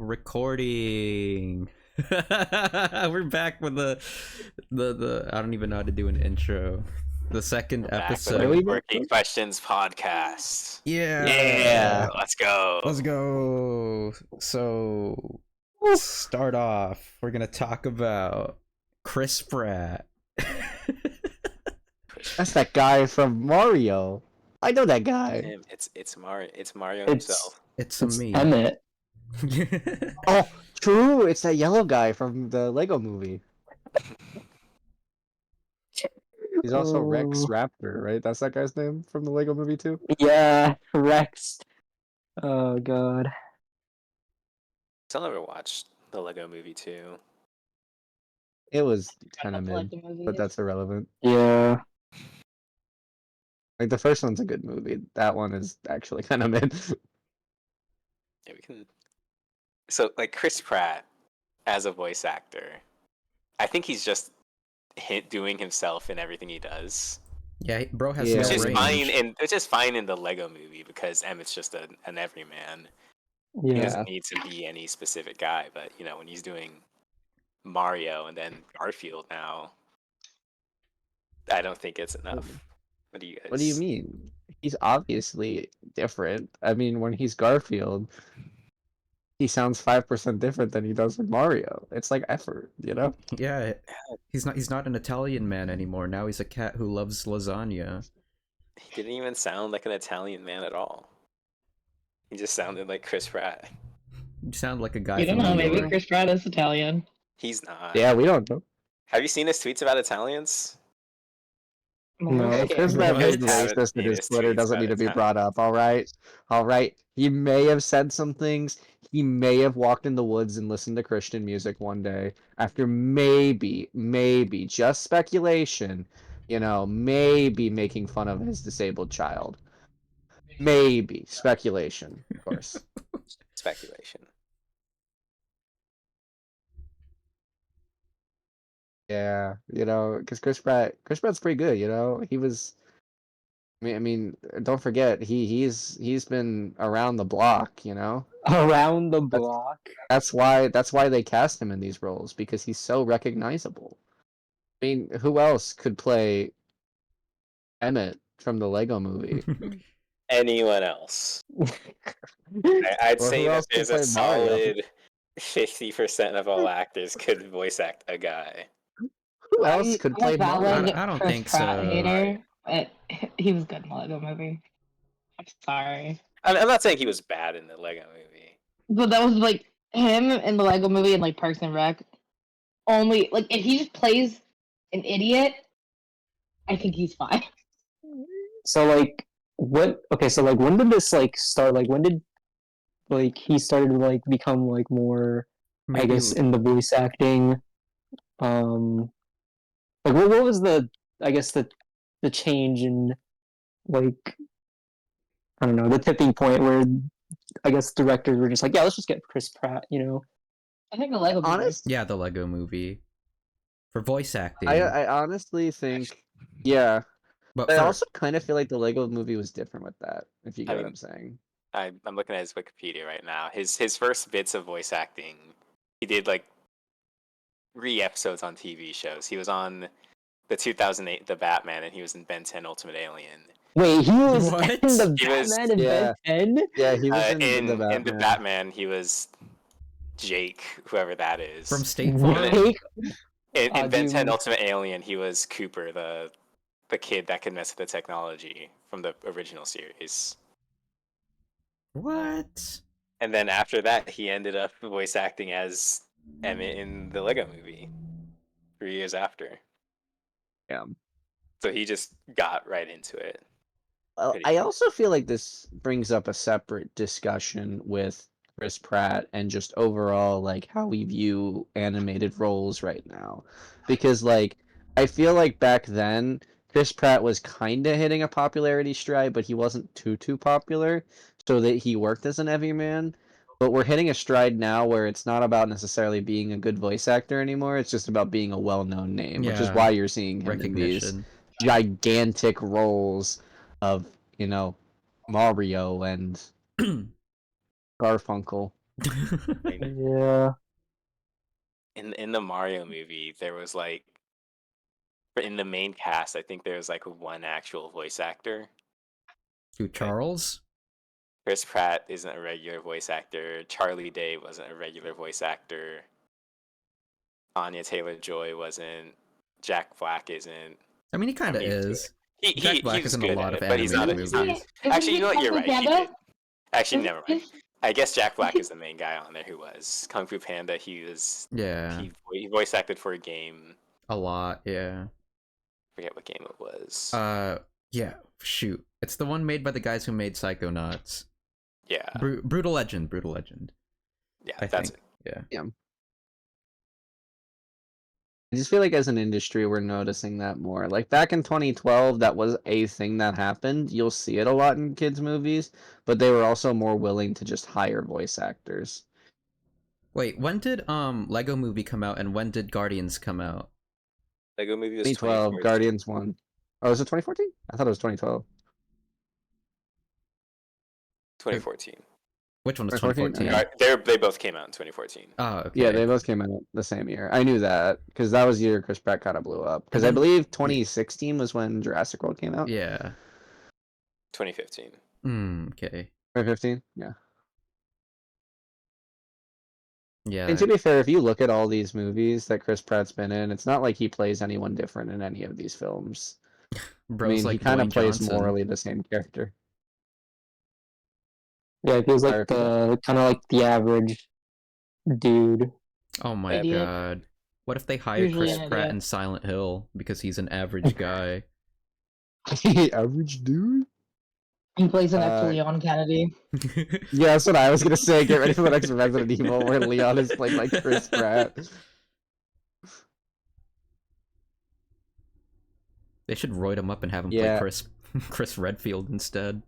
Recording. We're back with the I don't even know how to do an intro. The second Back with episode. the Quirky Questions podcast. Yeah. Let's go. Let's go. So start off. We're gonna talk about Chris Pratt. That's that guy from Mario. I know that guy. Him. It's Mario. It's Mario It's himself. It's it's me. Emmett. Oh, true. It's that yellow guy from the Lego movie. He's also Rex Raptor, right? That's that guy's name from the Lego movie too? Yeah, Rex. Oh god. Still never watched the Lego Movie 2. It was I kind of don't like mid, the movie. but that's irrelevant. Yeah. Like the first one's a good movie. That one is actually kind of mid. Yeah, we can. So, like Chris Pratt as a voice actor, I think he's just doing himself in everything he does. Yeah, bro has Yeah. no It's just range. it's just fine in the Lego Movie because Emmett's just an everyman. He Yeah. doesn't need to be any specific guy, but when he's doing Mario and then Garfield now, I don't think it's enough. What do you guys? What do you mean? He's obviously different. I mean, when he's Garfield, he sounds 5% different than he does with Mario. It's like effort, you know? Yeah, he's not an Italian man anymore. Now he's a cat who loves lasagna. He didn't even sound like an Italian man at all. He just sounded like Chris Pratt. You sound like a guy You don't from know, New maybe York. Chris Pratt is Italian. He's not. Yeah, we don't know. Have you seen his tweets about Italians? No, Okay. Chris Pratt What? is Haven't racist seen and his his Twitter tweets doesn't about need to be Italians. brought up, alright? Alright. He may have said some things. He may have walked in the woods and listened to Christian music one day after maybe, just speculation, maybe making fun of his disabled child. Maybe. Speculation, of course. Speculation. Yeah, because Chris Pratt's pretty good, He was I mean, don't forget he's been around the block, Around the block. That's why they cast him in these roles because he's so recognizable. I mean, who else could play Emmett from the Lego movie? Anyone else? I'd Or say who that else could there's a play Mario? solid 50% of all actors could voice act a guy. Who else could play I'm a Mario? valid I don't Chris think Pratt so. hater, but he was good in the Lego movie. I'm sorry. I'm not saying he was bad in the Lego movie. But that was like him in the Lego movie and like Parks and Rec. Only like if he just plays an idiot, I think he's fine. So like what okay, so like when did this like start? Like when did like he started to like become like more I guess in the voice acting? Like what was the I guess the change in like I don't know, the tipping point where I guess directors were just like, yeah, let's just get Chris Pratt, I think the Lego movie. Honestly, Yeah, the Lego movie. For voice acting. I honestly think, yeah. but But I for- also kind of feel like the Lego movie was different with that, if you get what mean- I'm saying. I'm looking at his Wikipedia right now. His first bits of voice acting, he did like 3 episodes on TV shows. He was on the 2008 The Batman, and he was in Ben 10 Ultimate Alien. Wait, he was What? in the He was- Batman in Yeah. Ben 10? Yeah, he was In the Batman. the Batman, he was Jake, whoever that is. from State Farm. Wait, in Ben 10 dude. Ultimate Alien, he was Cooper, the kid that could mess with the technology from the original series. What? And then after that, he ended up voice acting as Emmett in the Lego movie 3 years after. Yeah. So he just got right into it. Well, Pretty I cool. also feel like this brings up a separate discussion with Chris Pratt and just overall like how we view animated roles right now. Because like I feel like back then Chris Pratt was kind of hitting a popularity stride, but he wasn't too popular, so that he worked as an everyman. But we're hitting a stride now where it's not about necessarily being a good voice actor anymore. It's just about being a well-known name, which is Yeah. why you're seeing him in these Recognition. gigantic roles of, Mario and Garfunkel. Yeah. In the Mario movie, there was like in the main cast, I think there was like one actual voice actor. Who, Charles? Chris Pratt isn't a regular voice actor. Charlie Day wasn't a regular voice actor. Anya Taylor-Joy wasn't. Jack Black isn't. I mean, he kind of he was good. is. He Jack Black was is in a good lot at of it, but he's not. animated He's not. movies. Actually, you know what? You're right. He did. Actually, Is- never mind. is- I guess Jack Black is the main guy on there who was Kung Fu Panda. He was. Yeah, He voice acted for a game. a lot. Yeah. Forget what game it was. Yeah. Shoot, it's the one made by the guys who made Psychonauts. Yeah. Brutal Legend. Brutal Legend. Yeah, I that's think. it. Yeah. I just feel like as an industry, we're noticing that more. Like back in 2012, that was a thing that happened. You'll see it a lot in kids' movies, but they were also more willing to just hire voice actors. Wait, when did Lego Movie come out, and when did Guardians come out? Lego movie was 2012, 2014. Guardians 1. Oh, is it 2014? I thought it was 2012. 2014. Which one was 2014? 2014? They both came out in 2014. Oh, okay. Yeah, they both came out the same year. I knew that because that was the year Chris Pratt kind of blew up. Because I then- believe 2016 was when Jurassic World came out. Yeah. 2015. Okay. 2015. Yeah. Yeah. And to be fair, if you look at all these movies that Chris Pratt's been in, it's not like he plays anyone different in any of these films. Bro's I mean, like he kind of Dwayne plays Johnson. morally the same character. Yeah, it feels Sorry like for the kind of like the average dude. Oh my Idiot. god. What if they hired Usually Chris an Pratt idiot. in Silent Hill because he's an average guy? Average dude? He plays an Uh, Leon Kennedy. Yeah, that's what I was gonna say. Get ready for the next Resident Evil where Leon is played by Chris Pratt. They should roid him up and have him Yeah. play Chris Redfield instead.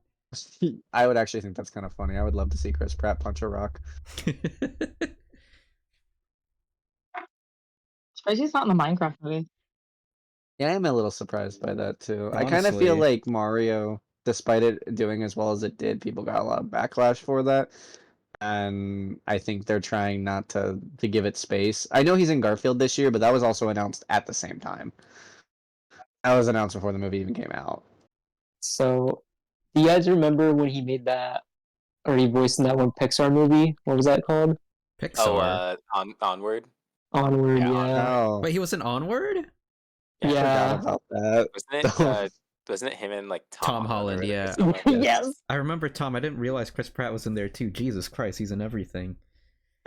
I would actually think that's kind of funny. I would love to see Chris Pratt punch a rock. Surprised he's not in the Minecraft movie. Yeah, I'm a little surprised by that too. I kind of feel Honestly. like Mario, despite it doing as well as it did, people got a lot of backlash for that. And I think they're trying not to give it space. I know he's in Garfield this year, but that was also announced at the same time. That was announced before the movie even came out. So, do you guys remember when he made that, or he voiced in that one Pixar movie? What was that called? Pixar. Onward. Onward, Yeah, yeah. Oh, Wait, he was in Onward? I Yeah. forgot about that. Wasn't it him and like Tom Holland, or yeah. something like that? Yes. I remember Tom. I didn't realize Chris Pratt was in there too. Jesus Christ, he's in everything.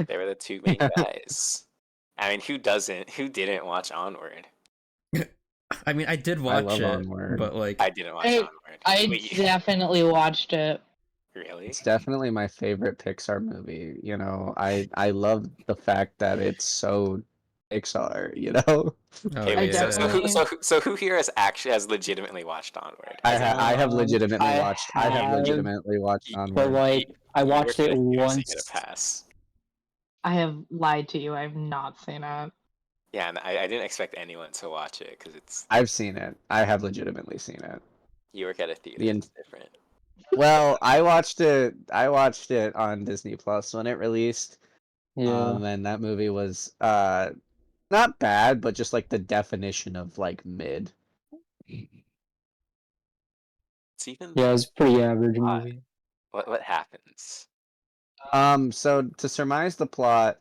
They were the two main guys. I mean, who didn't watch Onward? I mean, I did watch love it, Onward. but like, I didn't watch I- Onward. I Wait, definitely watched it. really? It's definitely my favorite Pixar movie. You know, I love the fact that it's so Pixar. You know, oh Okay, wait, yeah. definitely- so who here has legitimately watched Onward? I have legitimately I watched. I have have- legitimately watched But, But Onward. like, I You watched were it gonna seriously once. get a pass. I have lied to you. I have not seen it. Yeah, and I didn't expect anyone to watch it because it's I've seen it. I have legitimately seen it. you work at a theater. The It's different. Well, I watched it. I watched it on Disney Plus when it released. Yeah. And that movie was not bad, but just like the definition of like mid. It's even Yeah, it was a pretty average Why? movie. what happens. So to surmise the plot,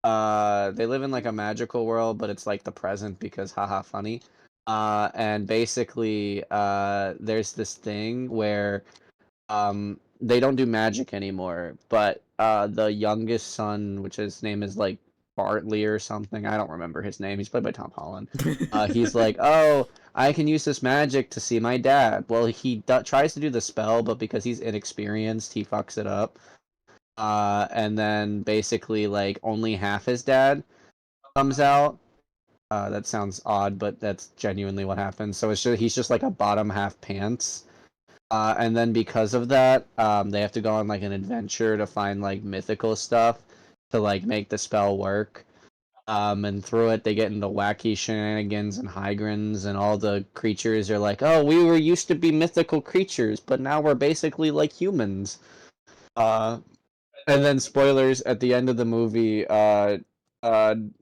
they live in like a magical world, but it's like the present because haha funny. And basically, there's this thing where they don't do magic anymore, but the youngest son, which his name is like Bartley or something, I don't remember his name. He's played by Tom Holland. He's like, oh, I can use this magic to see my dad. Well, he tries to do the spell, but because he's inexperienced, he fucks it up. And then basically like only half his dad comes out. That sounds odd, but that's genuinely what happens. So he's just like a bottom half pants. And then because of that, they have to go on like an adventure to find like mythical stuff to like make the spell work. And through it, they get into wacky shenanigans and hygrins, and all the creatures are like, "Oh, we were used to be mythical creatures, but now we're basically like humans." And then spoilers at the end of the movie,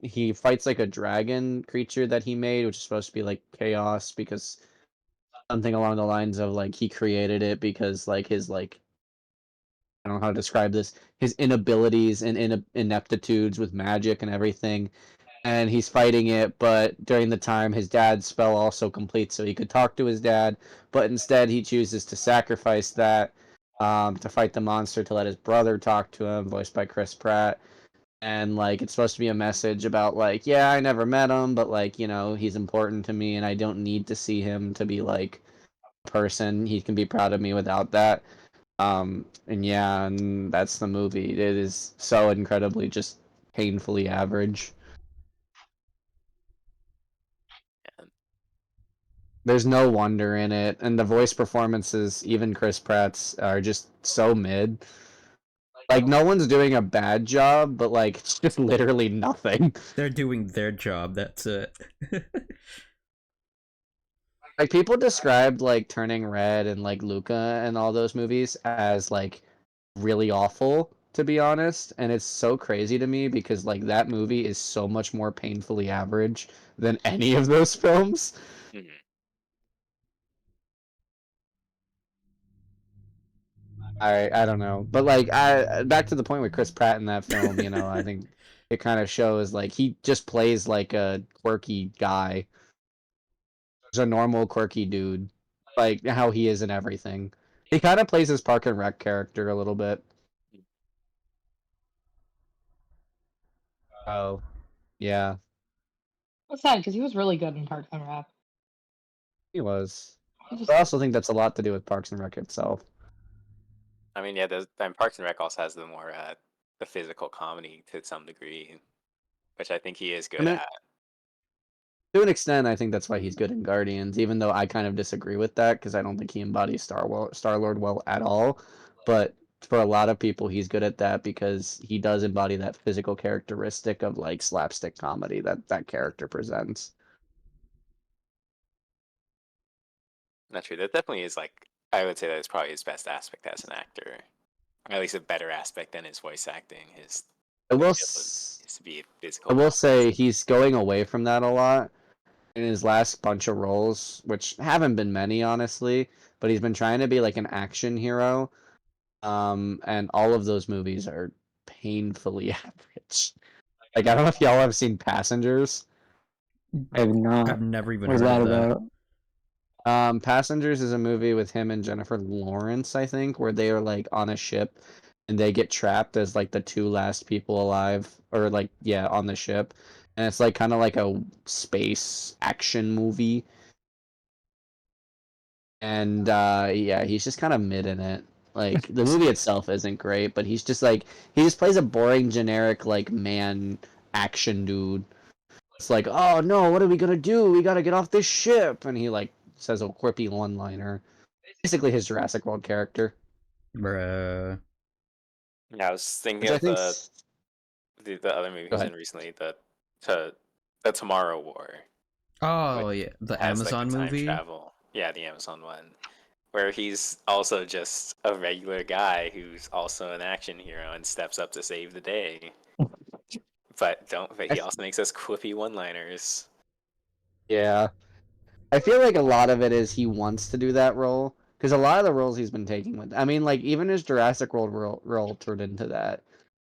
he fights like a dragon creature that he made, which is supposed to be like chaos because something along the lines of like he created it because like his like I don't know how to describe this, his inabilities and ineptitudes with magic and everything. And he's fighting it, but during the time his dad's spell also completes so he could talk to his dad, but instead he chooses to sacrifice that to fight the monster to let his brother talk to him, voiced by Chris Pratt. And like it's supposed to be a message about like, yeah, I never met him, but like, you know, he's important to me and I don't need to see him to be like a person. He can be proud of me without that. And yeah, and that's the movie. It is so incredibly just painfully average. Yeah. There's no wonder in it, and the voice performances, even Chris Pratt's, are just so mid. Like no one's doing a bad job, but like it's just literally nothing. They're doing their job. That's it. Like people described like Turning Red and like Luca and all those movies as like really awful, to be honest, and it's so crazy to me because like that movie is so much more painfully average than any of those films. Mhm. I don't know, but like I back to the point with Chris Pratt in that film, you know, I think it kind of shows like he just plays like a quirky guy, just a normal quirky dude, like how he is in everything. He kind of plays his Park and Rec character a little bit. Oh, yeah, That's sad because he was really good in Parks and Rec. he was. He just But I also think that's a lot to do with Parks and Rec itself. I mean, yeah, and Parks and Rec also has the more the physical comedy to some degree, which I think he is I good mean, at. to an extent, I think that's why he's good in Guardians, even though I kind of disagree with that because I don't think he embodies Star-Lord well at all. But for a lot of people, he's good at that because he does embody that physical characteristic of like slapstick comedy that that character presents. Not true. That definitely is like I would say that is probably his best aspect as an actor, or at least a better aspect than his voice acting. His I will, ability is to be a I physical will comedy. say he's going away from that a lot in his last bunch of roles, which haven't been many, honestly. But he's been trying to be like an action hero, and all of those movies are painfully average. Like I don't know if y'all have seen Passengers. I have not. I've never even What is heard that of that. about? Passengers is a movie with him and Jennifer Lawrence, I think, where they are like on a ship and they get trapped as like the two last people alive, or like yeah, on the ship, and it's like kind of like a space action movie. And yeah, he's just kind of mid in it. Like the movie itself isn't great, but he's just like he just plays a boring, generic like man action dude. It's like, oh no, what are we gonna do? We gotta get off this ship, and he like says a quippy one-liner. Basically, his Jurassic World character, Bruh. Yeah, I was thinking which I of think. the other movie Go he's ahead. in recently, to the Tomorrow War, Oh which yeah, the has like Amazon the time movie. travel. Yeah, the Amazon one, where he's also just a regular guy who's also an action hero and steps up to save the day. But I he also makes us quippy one-liners. Yeah, I feel like a lot of it is he wants to do that role because a lot of the roles he's been taking with. I mean, like even his Jurassic World role turned into that.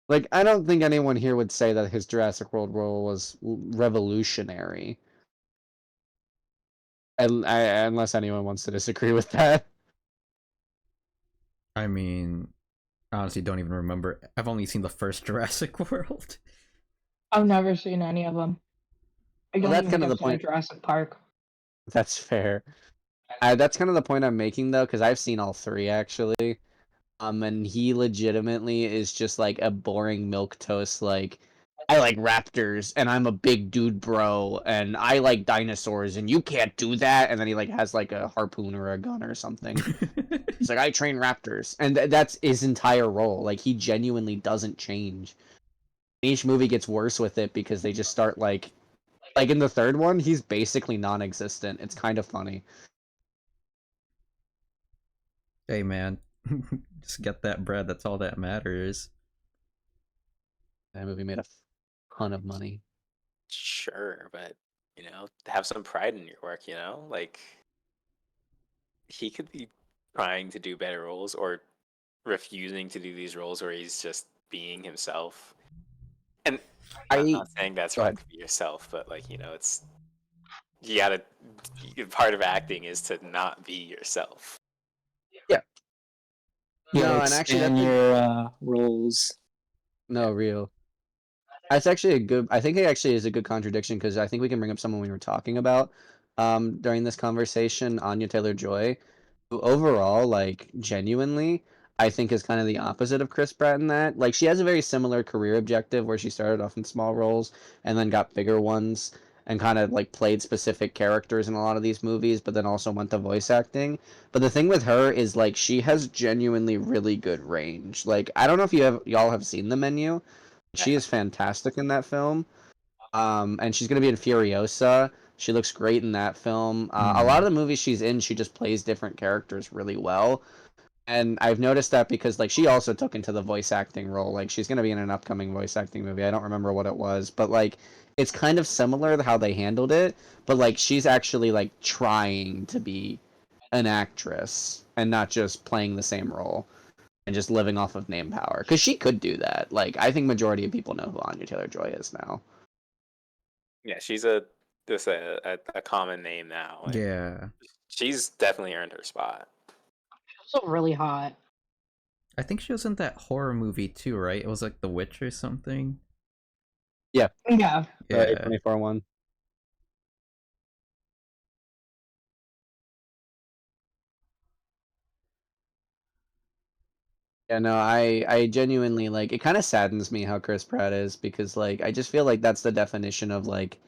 Like I don't think anyone here would say that his Jurassic World role was revolutionary, unless anyone wants to disagree with that. I mean, honestly, don't even remember. I've only seen the first Jurassic World. I've never seen any of them. I Well, don't that's even kind think of I've the seen a point. Jurassic Park. That's fair. That's kind of the point I'm making though, because I've seen all three actually. And he legitimately is just like a boring milk toast. Like, I like raptors, and I'm a big dude, bro, and I like dinosaurs, and you can't do that. And then he like has like a harpoon or a gun or something. He's like, I train raptors, and that's his entire role. Like, he genuinely doesn't change. Each movie gets worse with it because they just start like in the third one, he's basically non-existent. It's kind of funny. Hey man, just get that bread. That's all that matters. That movie made a ton of money. Sure, but have some pride in your work. Like he could be trying to do better roles or refusing to do these roles where he's just being himself. And I'm I not saying that's Go wrong ahead. to be yourself, but like it's you gotta. Part of acting is to not be yourself. You gotta No, and actually expand that's your roles. no real. That's actually a good. I think it actually is a good contradiction because I think we can bring up someone we were talking about during this conversation, Anya Taylor-Joy, who overall, like, genuinely, I think is kind of the opposite of Chris Pratt in that. Like, she has a very similar career objective where she started off in small roles and then got bigger ones and kind of like played specific characters in a lot of these movies, but then also went to voice acting. But the thing with her is like she has genuinely really good range. Like, I don't know if y'all have seen The Menu. She is fantastic in that film. And she's gonna be in Furiosa. She looks great in that film. A lot of the movies she's in, she just plays different characters really well. And I've noticed that because like she also took into the voice acting role. Like she's gonna be in an upcoming voice acting movie. I don't remember what it was, but like it's kind of similar to how they handled it. But like she's actually like trying to be an actress and not just playing the same role and just living off of name power. Because she could do that. Like I think majority of people know who Anya Taylor-Joy is now. Yeah, she's just a common name now. And Yeah. she's definitely earned her spot. Also really hot. I think she was in that horror movie too, right? It was like The Witch or something. Yeah. Yeah. A24 one. Yeah, no, I genuinely like it kind of saddens me how Chris Pratt is because like I just feel like that's the definition of like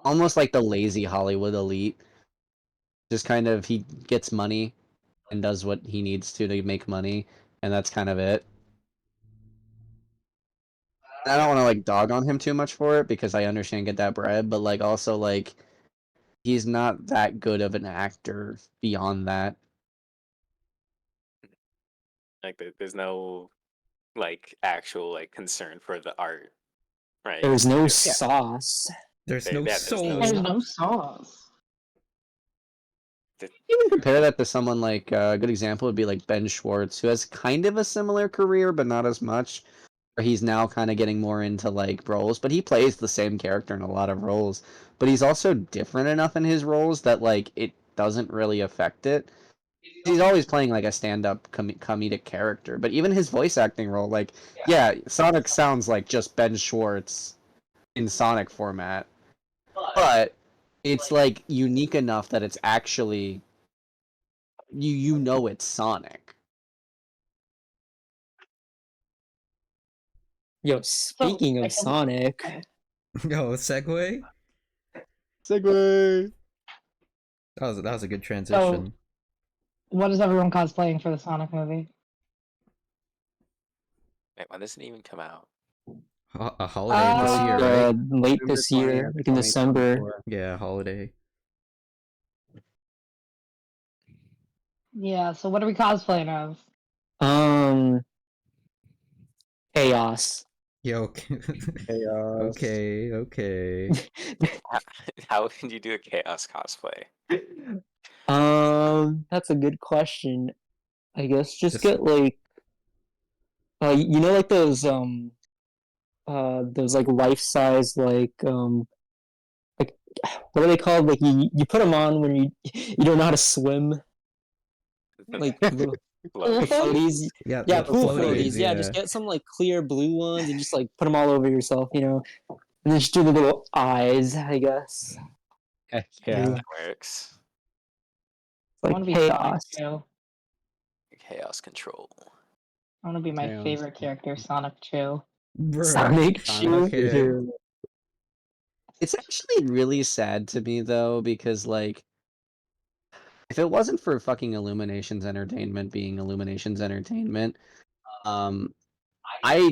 almost like the lazy Hollywood elite. Just kind of he gets money and does what he needs to make money, and that's kind of it. I don't want to like dog on him too much for it because I understand get that bread, but like also like he's not that good of an actor beyond that. Like there's no like actual like concern for the art, right? There's no Yeah. sauce. There's no There's soul. There's no sauce. You can compare that to someone like a good example would be like Ben Schwartz, who has kind of a similar career, but not as much. Where he's now kind of getting more into like roles, but he plays the same character in a lot of roles. But he's also different enough in his roles that like it doesn't really affect it. He's always playing like a stand-up comedic character, but even his voice acting role, like yeah, Sonic sounds like just Ben Schwartz in Sonic format, but it's like unique enough that it's actually you know it's Sonic. Yo, speaking of Sonic, Yo, segue. Segway. That was a good transition. What is everyone cosplaying for the Sonic movie? Wait, when does it even come out? A holiday this year, right? late this year, like in December. Yeah, holiday. Yeah, so what are we cosplaying of? Chaos. Yo. Chaos. Okay. How can you do a chaos cosplay? That's a good question. I guess just Just- get like, you know, like those like life size like what are they called? Like you put them on when you don't know how to swim. Like little Float. floaties. Yeah, Yeah, the pool floaties, floaties. Yeah, just get some like clear blue ones and just like put them all over yourself, you know, and then just do the little eyes, I guess. Yeah. That works. I Like want to be Sonic chaos. too. Chaos control. I want to be my Chaos. favorite character, Sonic 2. Bruh. Sonic Sonic Shoe. It's actually really sad to me though because like if it wasn't for fucking Illuminations Entertainment being Illuminations Entertainment, I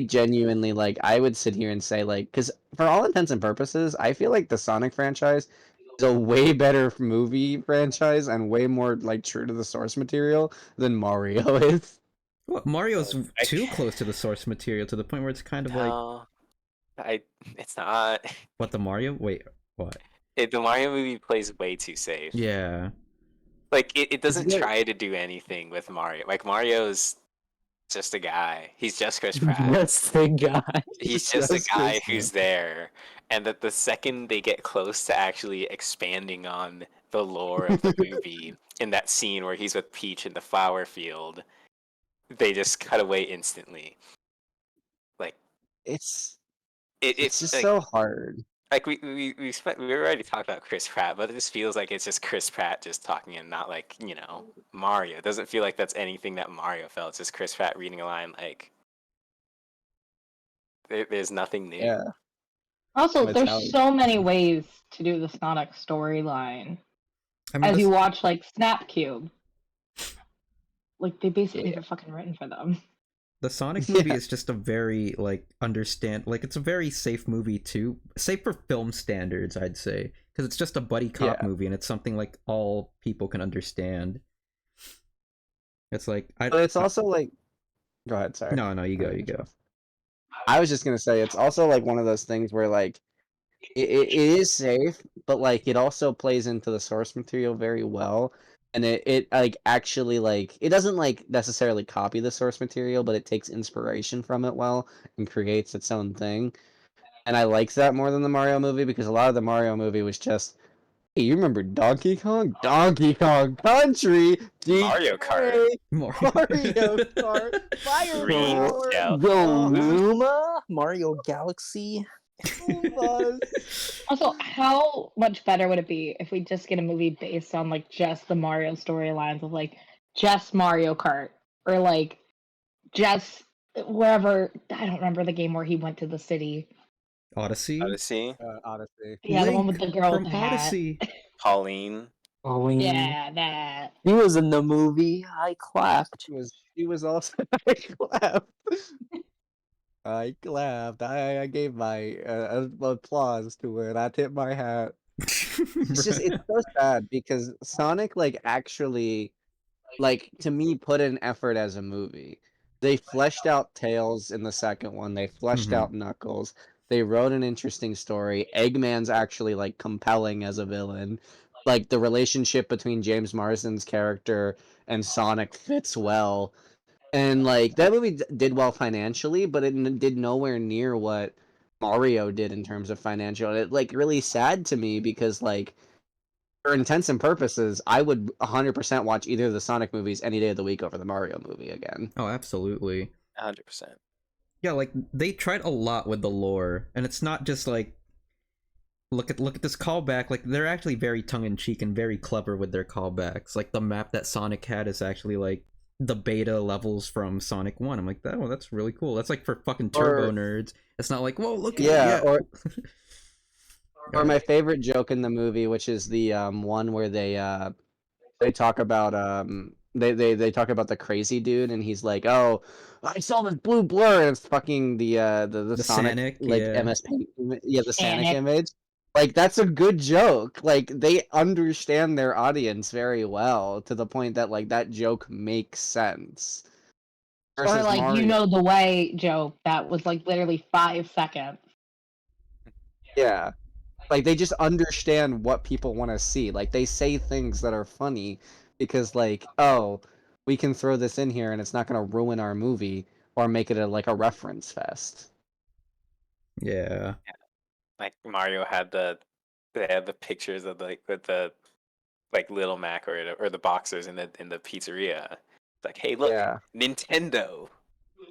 genuinely like I would sit here and say like because for all intents and purposes, I feel like the Sonic franchise is a way better movie franchise and way more like true to the source material than Mario is. What, Mario's I- too close to the source material to the point where it's kind of like No, it's not. what the Mario? Wait, what? The Mario movie plays way too safe. Yeah. Like it doesn't good. try to do anything with Mario. Like Mario's just a guy. He's just Chris Pratt. That's the guy. He's just a Just guy Chris who's there. And that the second they get close to actually expanding on the lore of the movie, in that scene where he's with Peach in the flower field, they just cut away instantly. Like It's it's just like, so hard. like we already talked about Chris Pratt, but it just feels like it's just Chris Pratt just talking and not like, Mario. It doesn't feel like that's anything that Mario felt. It's just Chris Pratt reading a line like there's nothing new. Yeah. Also, That's there's how- so many ways to do the Sonic storyline. I mean, As the, you watch, like, Snap Cube. Like, they basically Yeah. are fucking written for them. the Sonic movie Yeah. is just a very it's a very safe movie too. Safe for film standards, I'd say, because it's just a buddy cop Yeah. movie and it's something like all people can understand. It's like But it's also like, go ahead. Sorry. no, you go. I was just gonna say it's also like one of those things where like it is safe, but like it also plays into the source material very well, and it like actually like it doesn't like necessarily copy the source material, but it takes inspiration from it well and creates its own thing. And I like that more than the Mario movie because a lot of the Mario movie was just, hey, you remember Donkey Kong? Donkey Kong Country, Mario Kart. Mario Kart, Fire Green Lord, Shell. Go Luma, Mario Galaxy. Goombas. Also, how much better would it be if we just get a movie based on, like, just the Mario storylines of, like, just Mario Kart? Or, like, just wherever. I don't remember the game where he went to the city. Odyssey. Odyssey, Odyssey. Yeah, the one with Link the girl from with the hat. Odyssey. Pauline. Oh, Yeah, that. He was in the movie. I clapped. She was also I clapped. I clapped. I gave my applause to it. I tipped my hat. It's so sad because Sonic like actually like to me put in effort as a movie. They fleshed out Tails in the second one. They fleshed Mhm. out Knuckles. They wrote an interesting story. Eggman's actually like compelling as a villain. Like the relationship between James Marsden's character and Sonic fits well. And like that movie did well financially, but it did nowhere near what Mario did in terms of financial. It like really sad to me because like for intents and purposes, I would 100% watch either of the Sonic movies any day of the week over the Mario movie again. Oh, absolutely. 100%. Yeah, like they tried a lot with the lore, and it's not just like look at this callback. Like they're actually very tongue in cheek and very clever with their callbacks. Like the map that Sonic had is actually like the beta levels from Sonic 1. I'm like, oh, that's really cool. That's like for fucking turbo nerds. It's not like, whoa, look at it. Or my favorite joke in the movie, which is the one where they talk about they talk about the crazy dude and he's like, oh, I saw this blue blur, and it's fucking the Sonic Sonic, like yeah. MS Paint, yeah, the Sonic Sonic. image. Like that's a good joke. Like they understand their audience very well to the point that like that joke makes sense. Or, Versus like, Mario. you know the way joke that was, like, literally 5 seconds. Yeah. Like they just understand what people want to see. Like they say things that are funny because like, oh, we can throw this in here and it's not going to ruin our movie or make it a reference fest. Yeah. Like Mario had they had the pictures of like with the like Little Mac or the boxers in the pizzeria. It's like, hey, look, Yeah. Nintendo.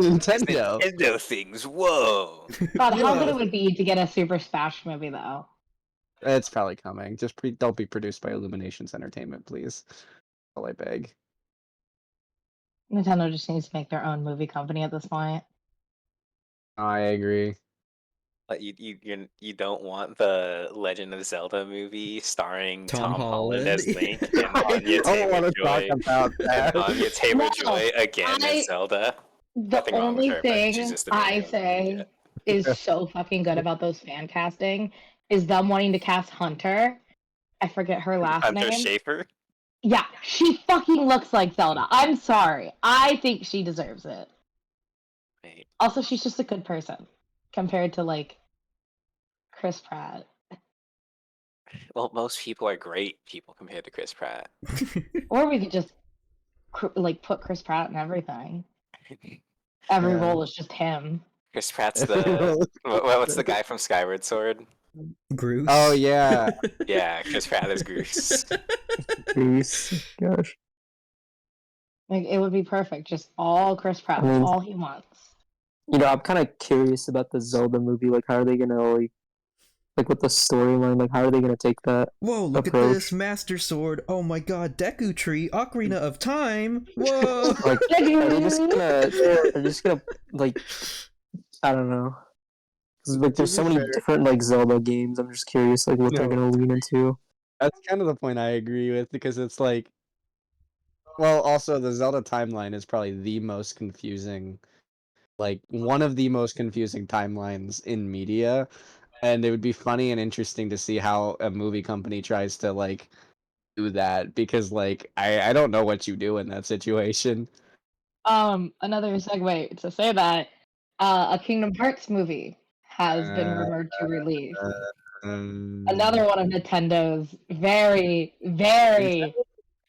Nintendo. Nintendo things. Whoa. God, how Yeah. good it would be to get a Super Smash movie, though. It's probably coming. Just don't be produced by Illuminations Entertainment, please. All I beg. Nintendo just needs to make their own movie company at this point. I agree. Like you don't want the Legend of Zelda movie starring Tom Tom Holland as Holland. Link and Anya I don't want to talk Taylor-Joy about and that. Anya Taylor-Joy No, again I- as Zelda. The Nothing wrong with only her, but she's thing just the I main one. say is so fucking good about those fan casting is them wanting to cast Hunter. I forget her last Hunter name. Schafer. Yeah, she fucking looks like Zelda. I'm sorry. I think she deserves it. Wait. Also, she's just a good person compared to like Chris Pratt. Well, most people are great people compared to Chris Pratt. Or we could just like put Chris Pratt in everything. Every Yeah. role is just him. Chris Pratt's the what's the guy from Skyward Sword? Groose. Oh yeah. Yeah, Chris Pratt is Goose. Goose. Gosh. Like it would be perfect. Just all Chris Pratt. I mean- All he wants. You know, I'm kind of curious about the Zelda movie. Like, how are they gonna like with the storyline? Like, how are they gonna take that? Whoa, look approach? at this Master Sword. Oh my god, Deku Tree, Ocarina of Time. Whoa. Like, are they just gonna? They're just gonna like, I don't know. 'Cause, like, there's so To be many fair- different like Zelda games. I'm just curious, like, what they're No. gonna lean into. That's kind of the point I agree with because it's like, well, also the Zelda timeline is probably the most confusing, like one of the most confusing timelines in media, and it would be funny and interesting to see how a movie company tries to like do that because like I don't know what you do in that situation. Another segue to say that a Kingdom Hearts movie has been rumored to release. Another one of Nintendo's very, very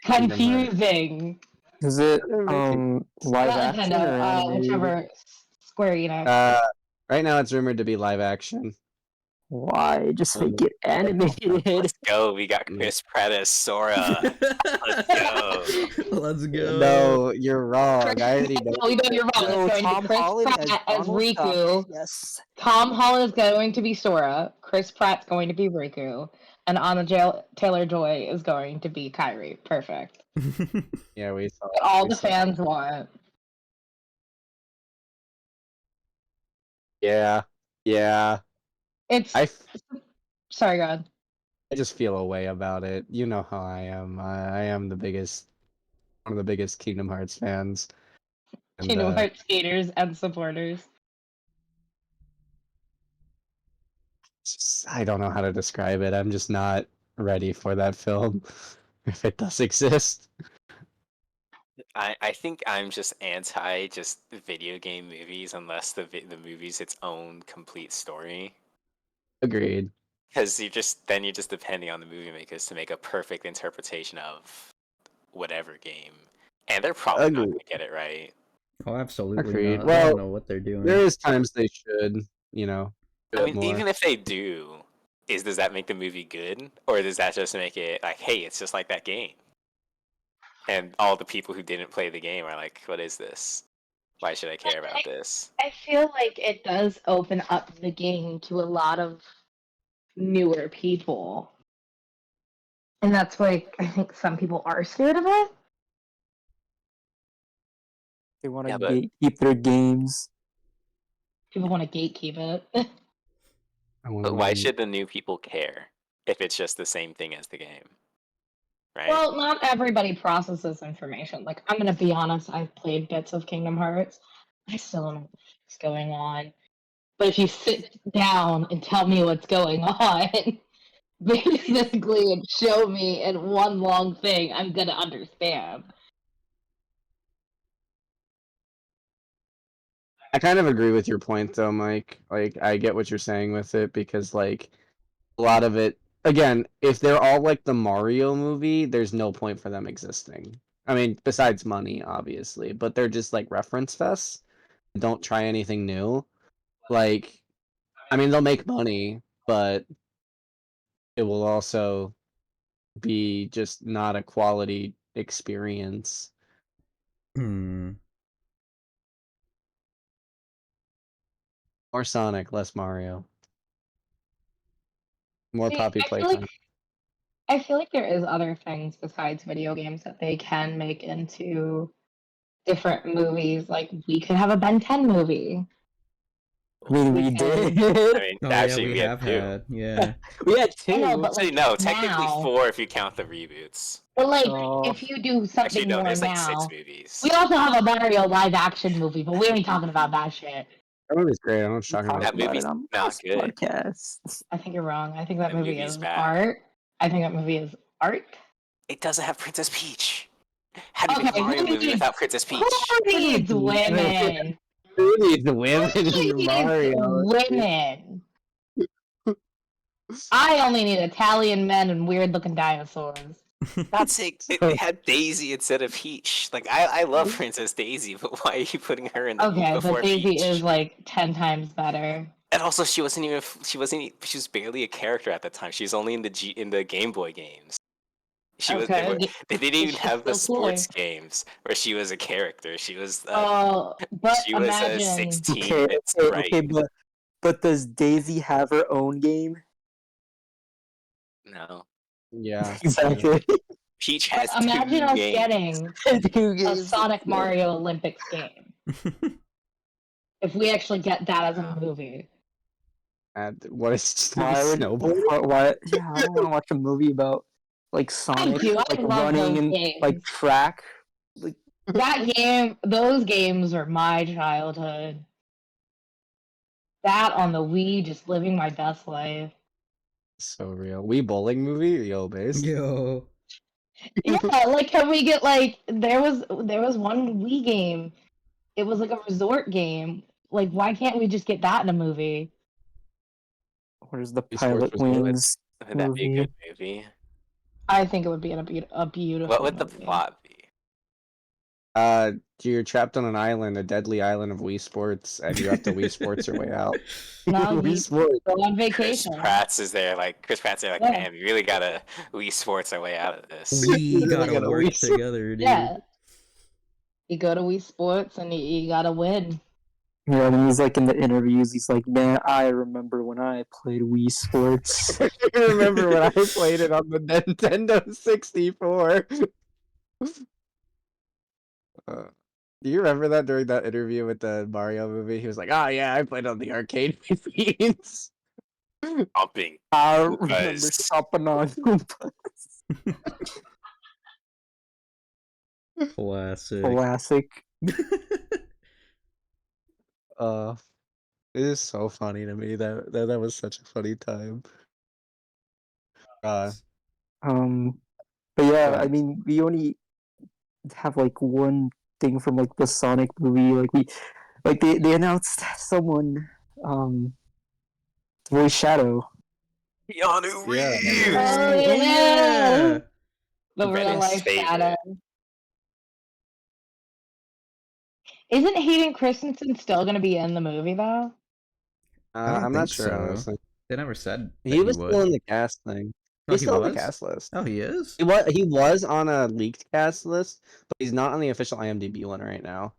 Kingdom Hearts. confusing. Is it They're making- live Not action Nintendo, or animated? whichever Square Enix. Right now it's rumored to be live action. Why? Just make it animated. Let's go. We got Chris Pratt as Sora. Let's go. Let's go. No, you're wrong. I already know. Oh, you know you're wrong. It's going to be Chris Pratt as Riku. Yes. Tom Holland is going to be Sora. Chris Pratt's going to be Riku. And Anna Taylor-Joy is going to be Kairi. Perfect. Yeah, we saw. What all we the saw- fans want. Yeah, yeah. It's I sorry, God. just feel a way about it. You know how I am. I am one of the biggest Kingdom Hearts fans. And, Kingdom Hearts skaters and supporters. I don't know how to describe it. I'm just not ready for that film, if it does exist. I think I'm just anti just video game movies unless the movie's its own complete story. Agreed. Because you're just depending on the movie makers to make a perfect interpretation of whatever game, and they're probably not going to get it right. Oh, absolutely Agreed. not. I Well, don't know what they're doing. There is times they should, you know. do I it mean, more. even if they do, does that make the movie good, or does that just make it like, hey, it's just like that game? And all the people who didn't play the game are like, what is this? Why should I care about this? I feel like it does open up the game to a lot of newer people. And that's why I think some people are scared of it. They want to Yeah, but- gatekeep their games. People want to gatekeep it. I wanna But why know- should the new people care if it's just the same thing as the game? Right? Well, not everybody processes information. Like, I'm gonna be honest, I've played bits of Kingdom Hearts. I still don't know what's going on. But if you sit down and tell me what's going on, basically, and show me in one long thing, I'm gonna understand. I kind of agree with your point though, Mike. Like I get what you're saying with it because like a lot of it again, if they're all like the Mario movie, there's no point for them existing. I mean, besides money, obviously, but they're just like reference fests. Don't try anything new. Like I mean, they'll make money, but it will also be just not a quality experience. Hmm. More Sonic, less Mario. More See, Poppy I feel playtime. like- I feel like there is other things besides video games that they can make into different movies. Like, we could have a Ben 10 movie. I mean, we We did. I mean, Oh actually, yeah, we had have two. had. Yeah. We had two. I know, but Actually, like, no, technically now, 4 if you count the reboots. But like, Oh. if you do something Actually, no, more there's like now, 6 movies. we also have a Mario live action movie, but we ain't talking about that shit. That movie's great. I don't know what you're talking That about. movie's on not this good. podcast. I think you're wrong. I think that That movie movie's is bad. art. I think that movie is art. It doesn't have Princess Peach. How do you make a Okay, Mario who movie needs- without Princess Peach? Who needs women? Who needs women Who in needs Mario? women? I only need Italian men and weird-looking dinosaurs. Not saying they had Daisy instead of Peach. Like I love Princess Daisy, but why are you putting her in the Okay, before but Daisy Peach? is like 10 times better. And also, she was barely a character at the time. She was only in the Game Boy games. Okay, They didn't even she's have the still cool. sports games where she was a character. She was But she was a imagine 16-bit Okay, but does Daisy have her own game? No, Yeah. Exactly. Peach has imagine two us games. getting Two a games. Sonic Mario Olympics game. If we actually get that as a movie. And what is Why would snowboarding? why? Yeah, I don't want to watch a movie about like Sonic, do, I like love running those and games. like track. Like, Those games are my childhood. That on the Wii, just living my best life. So real. Wii bowling movie? Yo, base. Yo. Yeah, like can we get like there was one Wii game. It was like a resort game. Like why can't we just get that in a movie? where's the Sports Pilot was good. Wings Would that be a movie? good movie? I think it would be a beautiful. What would the movie. plot be? You're trapped on an island, a deadly island of Wii Sports, and you have to Wii Sports your way out. No, Wii you Sports. go on Chris vacation. Pratt's there, like, Yeah. man, we really gotta Wii Sports our way out of this. We gotta gotta work Wii together, dude. Yeah. You go to Wii Sports and you gotta win. Yeah, when he's like in the interviews, he's like, "Man, I remember when I played Wii Sports." I remember when I played it on the Nintendo 64. Do you remember that during that interview with the Mario movie? He was like, "Oh yeah, I played on the arcade machines." Pumping. I remember Because- shopping on Oompa. Classic. Classic. It is so funny to me that was such a funny time. But yeah, Yeah. I mean, we only have like one thing from like the Sonic movie. Like they announced someone voice Shadow. Keanu Yeah. Reeves! Oh, Oh, yeah. The real Bennett's life favorite. Shadow. Isn't Hayden Christensen still gonna be in the movie though? I don't I'm not think sure. so. Honestly. They never said that He was would. still in the cast thing. Oh, He's he still on was? the cast list. Oh, he is? He was on a leaked cast list, but he's not on the official IMDb one right now.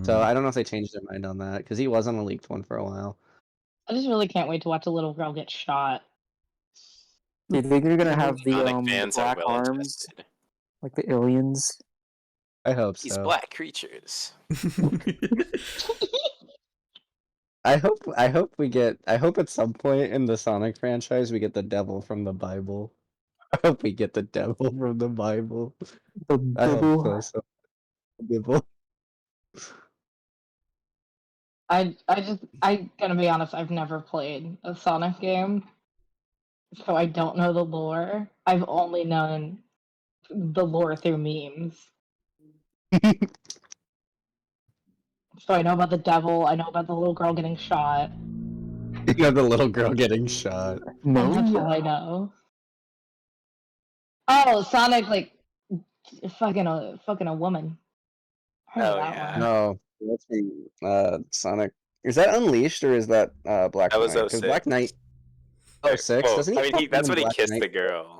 So I don't know if they changed their mind on that because he was on a leaked one for a while. I just really can't wait to watch a little girl get shot. Do you think they're gonna have the Sonic fans are black well arms, invested. like the aliens? I hope These so. black creatures. I hope at some point in the Sonic franchise we get the devil from the Bible. I hope we get the devil from the Bible. The I hope Bible. so. Devil. I'm gonna be honest, I've never played a Sonic game. So I don't know the lore. I've only known the lore through memes. So I know about the devil, I know about the little girl getting shot. You know the little girl getting shot. And that's all No. I know. Oh, Sonic like fucking a woman. Heard Oh, that yeah. one. No, that's from Sonic. Is that Unleashed or is that Black That was Knight? Because 06. Black Knight. 06? Well, Doesn't he? I mean, fuck that's someone when he in Black kissed Knight? the girl.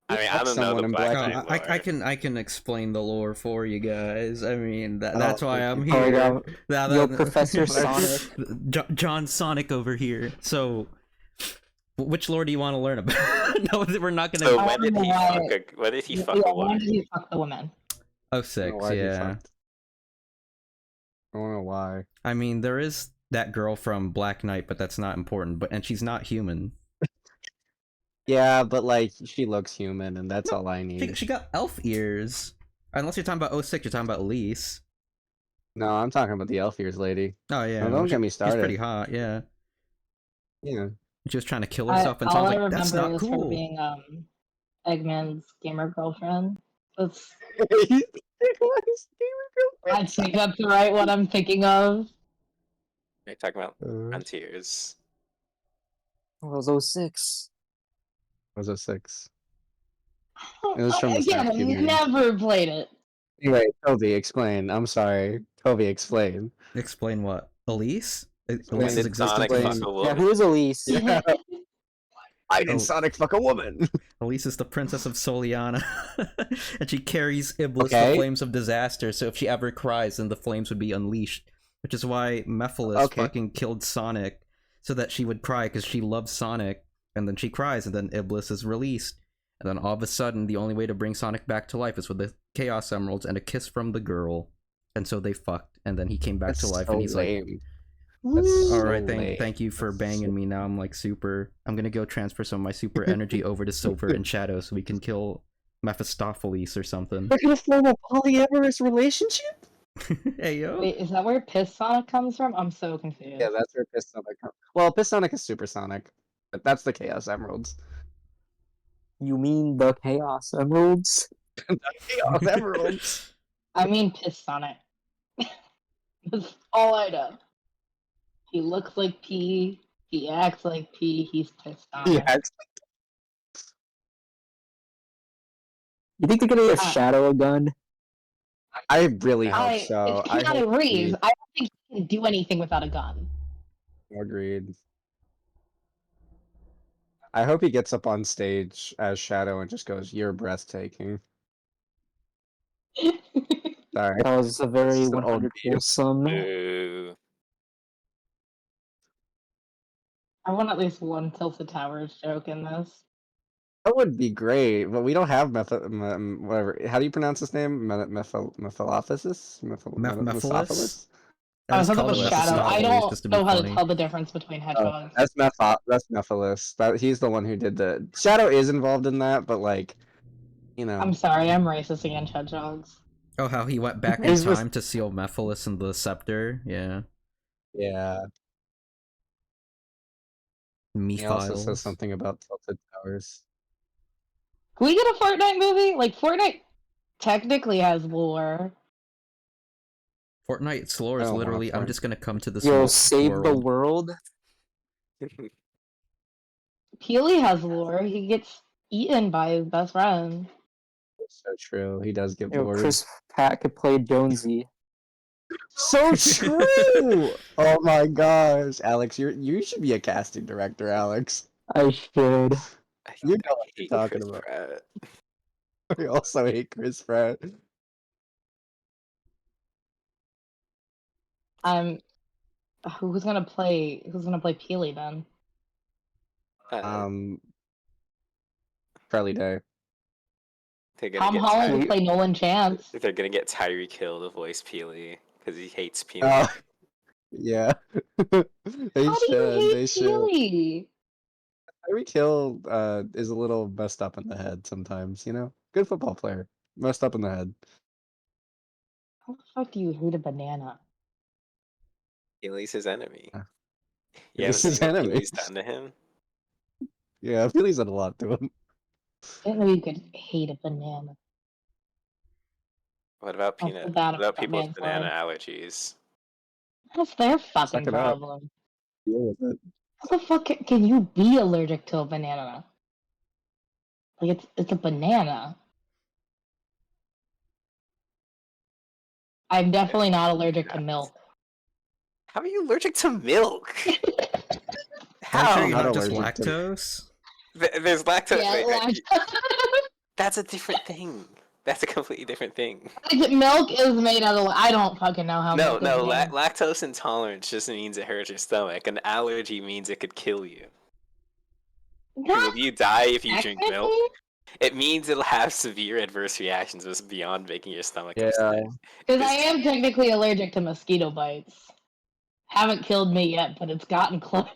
I He mean, I fucked don't know someone the in Black Black Oh, Knight I lore. can explain the lore for you guys. I mean Oh, that's why I'm okay. Oh, here. yeah. Now Yo, that- Professor Sonic. John Sonic over here. So, which lore do you want to learn about? No, we're not gonna. So I when did don't he know fuck why- when did he fuck Yeah, a when woman? did he fuck the woman? I 06, don't know why he yeah. fucked. I don't know why. I mean, there is that girl from Black Knight, but that's not important. And she's not human. Yeah, but like she looks human, and that's all I She, need. she got elf ears. Unless you're talking about 06, you're talking about Elise. No, I'm talking about the elf ears lady. Oh yeah, No, don't she- get me She's pretty started. hot. Yeah, Yeah. she was trying to kill herself, and all someone's I like, "That's remember not is her cool." being Eggman's gamer girlfriend. That's Gamer I think that's right what I'm thinking of. Are you talking about girlfriend. Frontiers? Oh, it was 06. Was a 6. It was from the Again, Snap I've community. never played it. Anyway, Toby, explain. I'm sorry. Toby, explain. Explain what? Elise? When Explain- Elise's did existence Sonic in fuck this- a Yeah, woman? who is Elise? Yeah. I did Oh. Sonic fuck a woman. Elise is the princess of Soliana, and she carries Iblis, Okay. the flames of disaster. So if she ever cries, then the flames would be unleashed. Which is why Mephiles Okay. fucking killed Sonic, so that she would cry because she loves Sonic, and then she cries, and then Iblis is released. And then all of a sudden, the only way to bring Sonic back to life is with the Chaos Emeralds and a kiss from the girl. And so they fucked, and then he came back That's to life, so and he's like, lame. That's all so right, lame. thank you for That's banging so- me. Now I'm like super. I'm gonna go transfer some of my super energy over to Silver and Shadow so we can kill Mephistopheles or something. They're gonna form a polyamorous relationship? Hey yo. Wait, is that where Piss Sonic comes from? I'm so confused. Yeah, that's where Pistonic comes. Well, Pistonic is supersonic, but that's the Chaos Emeralds. You mean the Chaos Emeralds? Chaos Emeralds. I mean Piss Sonic. That's all I know. He looks like P. He acts like P. He's Piss Sonic. Yeah, You think they're gonna give Uh, Shadow a gun? I really hope I so. it's I Keanu hope Reeves. I don't think he can do anything without a gun. Agreed. I hope he gets up on stage as Shadow and just goes, "You're breathtaking." Sorry. That was a very It's an old 100 meme. wholesome. Boo. I want at least one Tilted Towers joke in this. That would be great, but we don't have whatever. How do you pronounce his name? Mephilophis? Mephiles? I just thought that call was him Shadow. I Mephistopheles don't just to be know how to funny. tell the difference between hedgehogs. That's Mephiles. He's the one who did the Shadow is involved in that, but like, you know, I'm sorry, I'm racist against hedgehogs. Oh, how he went back in He's just- time to seal Mephiles and the scepter. Yeah. yeah. He also Mephiles. says something about Tilted Towers. Can we get a Fortnite movie? Like Fortnite technically has lore. Fortnite's lore I is don't want a literally, I'm Fort- just gonna come to this You'll save the world. world? Peely has lore. He gets eaten by his best friend. So true. He does give Yo, words. Chris Pratt could play Jonesy. So true. Oh my gosh, Alex, you should be a casting director, Alex. I should. You know what hate you're talking Chris about. Pratt. I also hate Chris Pratt. Who's gonna play Peely then? Um, Charlie Day. They're gonna Tom get Holland Ty- would play Nolan Chance. They're gonna get Tyreek Hill to voice Peely because he hates Peely. Oh, yeah. They How do should. you They hate should. Peely? Tyreek Hill is a little messed up in the head sometimes. You know, good football player, messed up in the head. How the fuck do you hate a banana? Peely's his enemy. Yeah. You haven't He's his seen what enemy. Peely's done to him? Yeah, I feel he's done a lot to him. I didn't know you could hate a banana. What about That's peanut? the bad What about that people with man's banana life. allergies? That's their fucking Suck it up. problem. Deal with it. How the fuck can you be allergic to a banana? Like it's a banana. I'm definitely not allergic to milk. How are you allergic to milk? Are you How? sure you're Not not just allergic to- lactose? There's lactose. Yeah, wait, that's a different thing. That's a completely different thing. milk is made out of. I don't fucking know how. No, milk is made. lactose intolerance just means it hurts your stomach. An allergy means it could kill you. Not Will you die if you drink milk? technically. It means it'll have severe adverse reactions that's beyond making your stomach Yeah. upset. Because I am technically allergic to mosquito bites. Haven't killed me yet, but it's gotten close.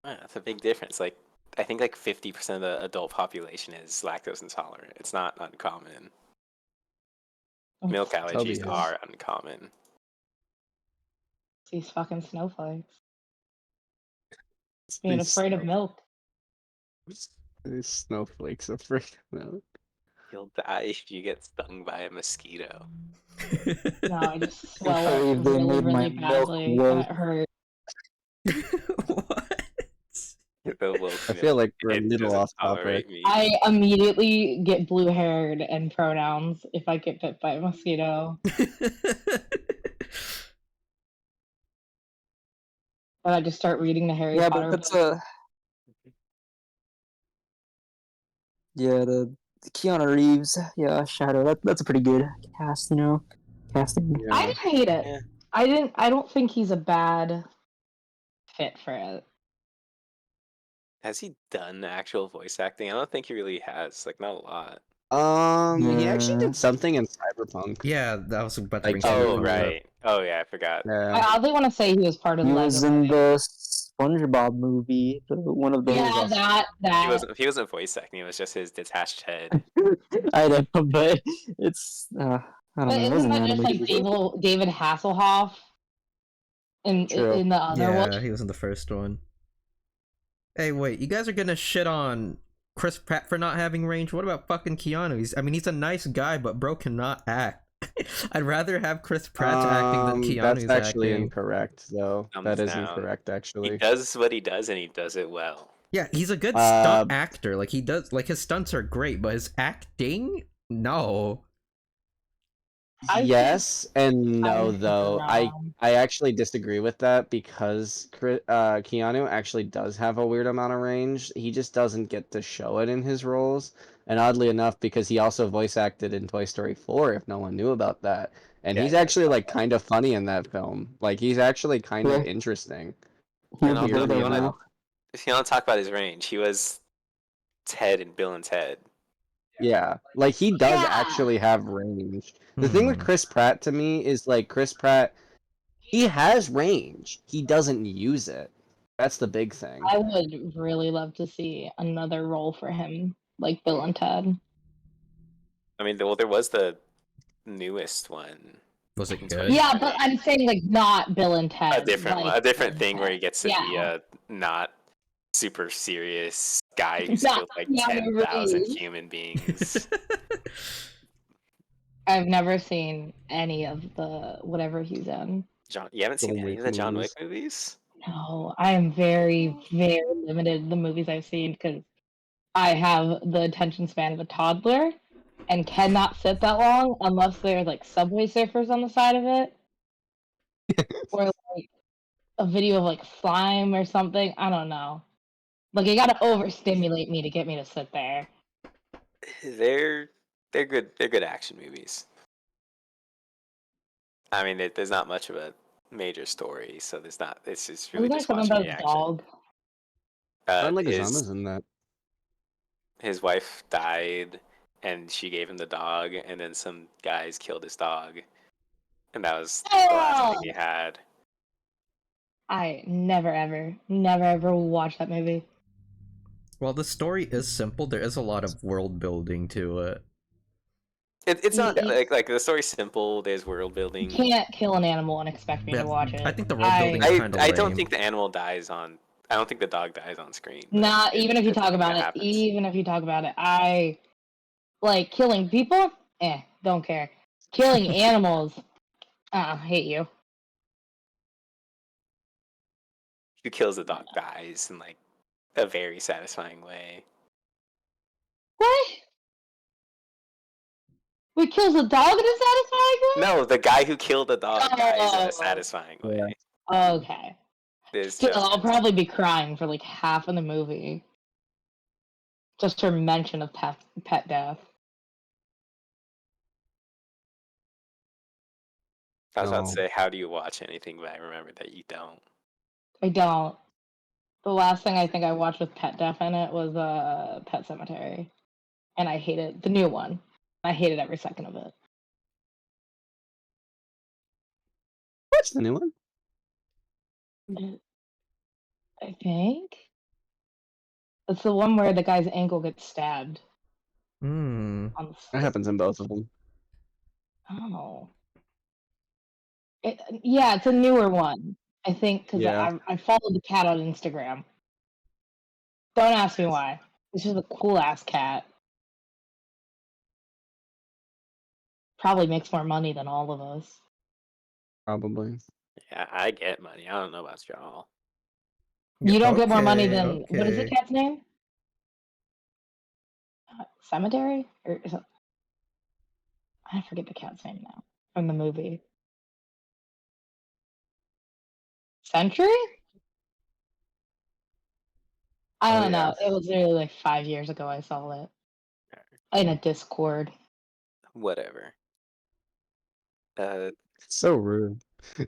Yeah, that's a big difference. Like, I think like 50% of the adult population is lactose intolerant. It's not uncommon. Milk allergies is. are uncommon. These fucking snowflakes. Being afraid of milk. These snowflakes are freaking out. You'll die if you get stung by a mosquito. No, I just I swell up believe they really, made my really milk badly, and work. it hurts. What? The woke I feel like we're a it little doesn't off topic. tolerate me. I immediately get blue-haired and pronouns if I get bit by a mosquito. And I just start reading the Harry Yeah, Potter but that's books. the Keanu Reeves, Shadow. That's a pretty good cast, casting. I Yeah. didn't hate it. Yeah. I don't think he's a bad fit for it. Has he done actual voice acting? I don't think he really has. Like, not a lot. He actually Yeah. did something in Cyberpunk. Yeah, that was about to Like, bring Oh, Cyberpunk up. right. Oh, yeah, I forgot. Yeah. I oddly want to say he was part of He the was Lego in movie. the SpongeBob movie, one of those. Yeah, He wasn't voice acting. It was just his detached head. I don't know, but it's I don't But know. It isn't wasn't that just like animated. David Hasselhoff True. in the other one? Yeah, he was in the first one. Hey, wait, you guys are gonna shit on Chris Pratt for not having range? What about fucking Keanu? He's a nice guy, but bro cannot act. I'd rather have Chris Pratt's acting than Keanu's That's actually acting. incorrect, though. Thumbs That is down. incorrect, He actually. does what he does, and he does it well. Yeah, he's a good stunt actor. Like his stunts are great, but his acting, no. Yes and no, I think though. you're I wrong. I actually disagree with that because Keanu actually does have a weird amount of range. He just doesn't get to show it in his roles. And oddly enough, because he also voice acted in Toy Story 4, if no one knew about that. And Yeah, he's yeah. actually like kind of funny in that film. Like he's actually kind of Yeah. interesting. He And was also, the if you Daredevil. want to talk about his range, he was Ted in Bill and Ted. Yeah, like he does Yeah. actually have range. The thing with Hmm. Chris Pratt to me is like Chris Pratt, he has range. He doesn't use it. That's the big thing. I would really love to see another role for him, like Bill and Ted. I mean, well, there was the newest one. Was it in good? Toy Yeah, Story. but I'm saying like not Bill and Ted. A different one, like a different Bill thing and where he Ted. gets to be a not super serious guy who's Not killed like Keanu 10,000 Reeves. human beings. I've never seen any of the whatever he's in. You haven't seen John any Wick of the John Wick movies. movies? No, I am very, very limited in the movies I've seen because I have the attention span of a toddler and cannot sit that long unless they're like Subway Surfers on the side of it or like a video of like slime or something. I don't know. Like you gotta overstimulate me to get me to sit there. They're good. They're good action movies. I mean, there's not much of a major story, so there's not. It's just really Isn't there just something watching about the a action. dog? John Leguizamo's in that. His wife died, and she gave him the dog, and then some guys killed his dog, and that was the last thing he had. I never ever watched that movie. Well, the story is simple. There is a lot of world building to it. It's not You- like the story's simple. There's world building. You can't kill an animal and expect me Yeah, to watch it. I think the world building is I kind of I don't lame. think the animal dies on. I don't think the dog dies on screen. but Not even if you it's talk something about that it. happens. Even if you talk about it, I like killing people. Don't care. Killing animals. Hate you. Who kills the dog dies in like a very satisfying way. What? We kills a dog in a satisfying way? No, the guy who killed the dog dies in Oh. a satisfying way. Okay. There's Still, just I'll probably be crying for like half of the movie. Just for mention of pet death. I was about No. to say, how do you watch anything, but I remember that you don't. I don't. The last thing I think I watched with pet death in it was Pet Cemetery. And I hated the new one. I hated every second of it. What's the new one? I think it's the one where the guy's ankle gets stabbed Hmm. on the That stick. happens in both of them. Oh. Yeah, it's a newer one. I think because Yeah. I followed the cat on Instagram. Don't ask me why. It's just a cool ass cat. Probably makes more money than all of us. Probably. Yeah, I get money. I don't know about y'all. You don't get more money Okay, than what is the okay. cat's name? Cemetery or is it, I forget the cat's name now from the movie. Century? I Oh don't yeah. know. It was literally like 5 years ago I saw it in a Discord. Whatever. Uh, So rude. you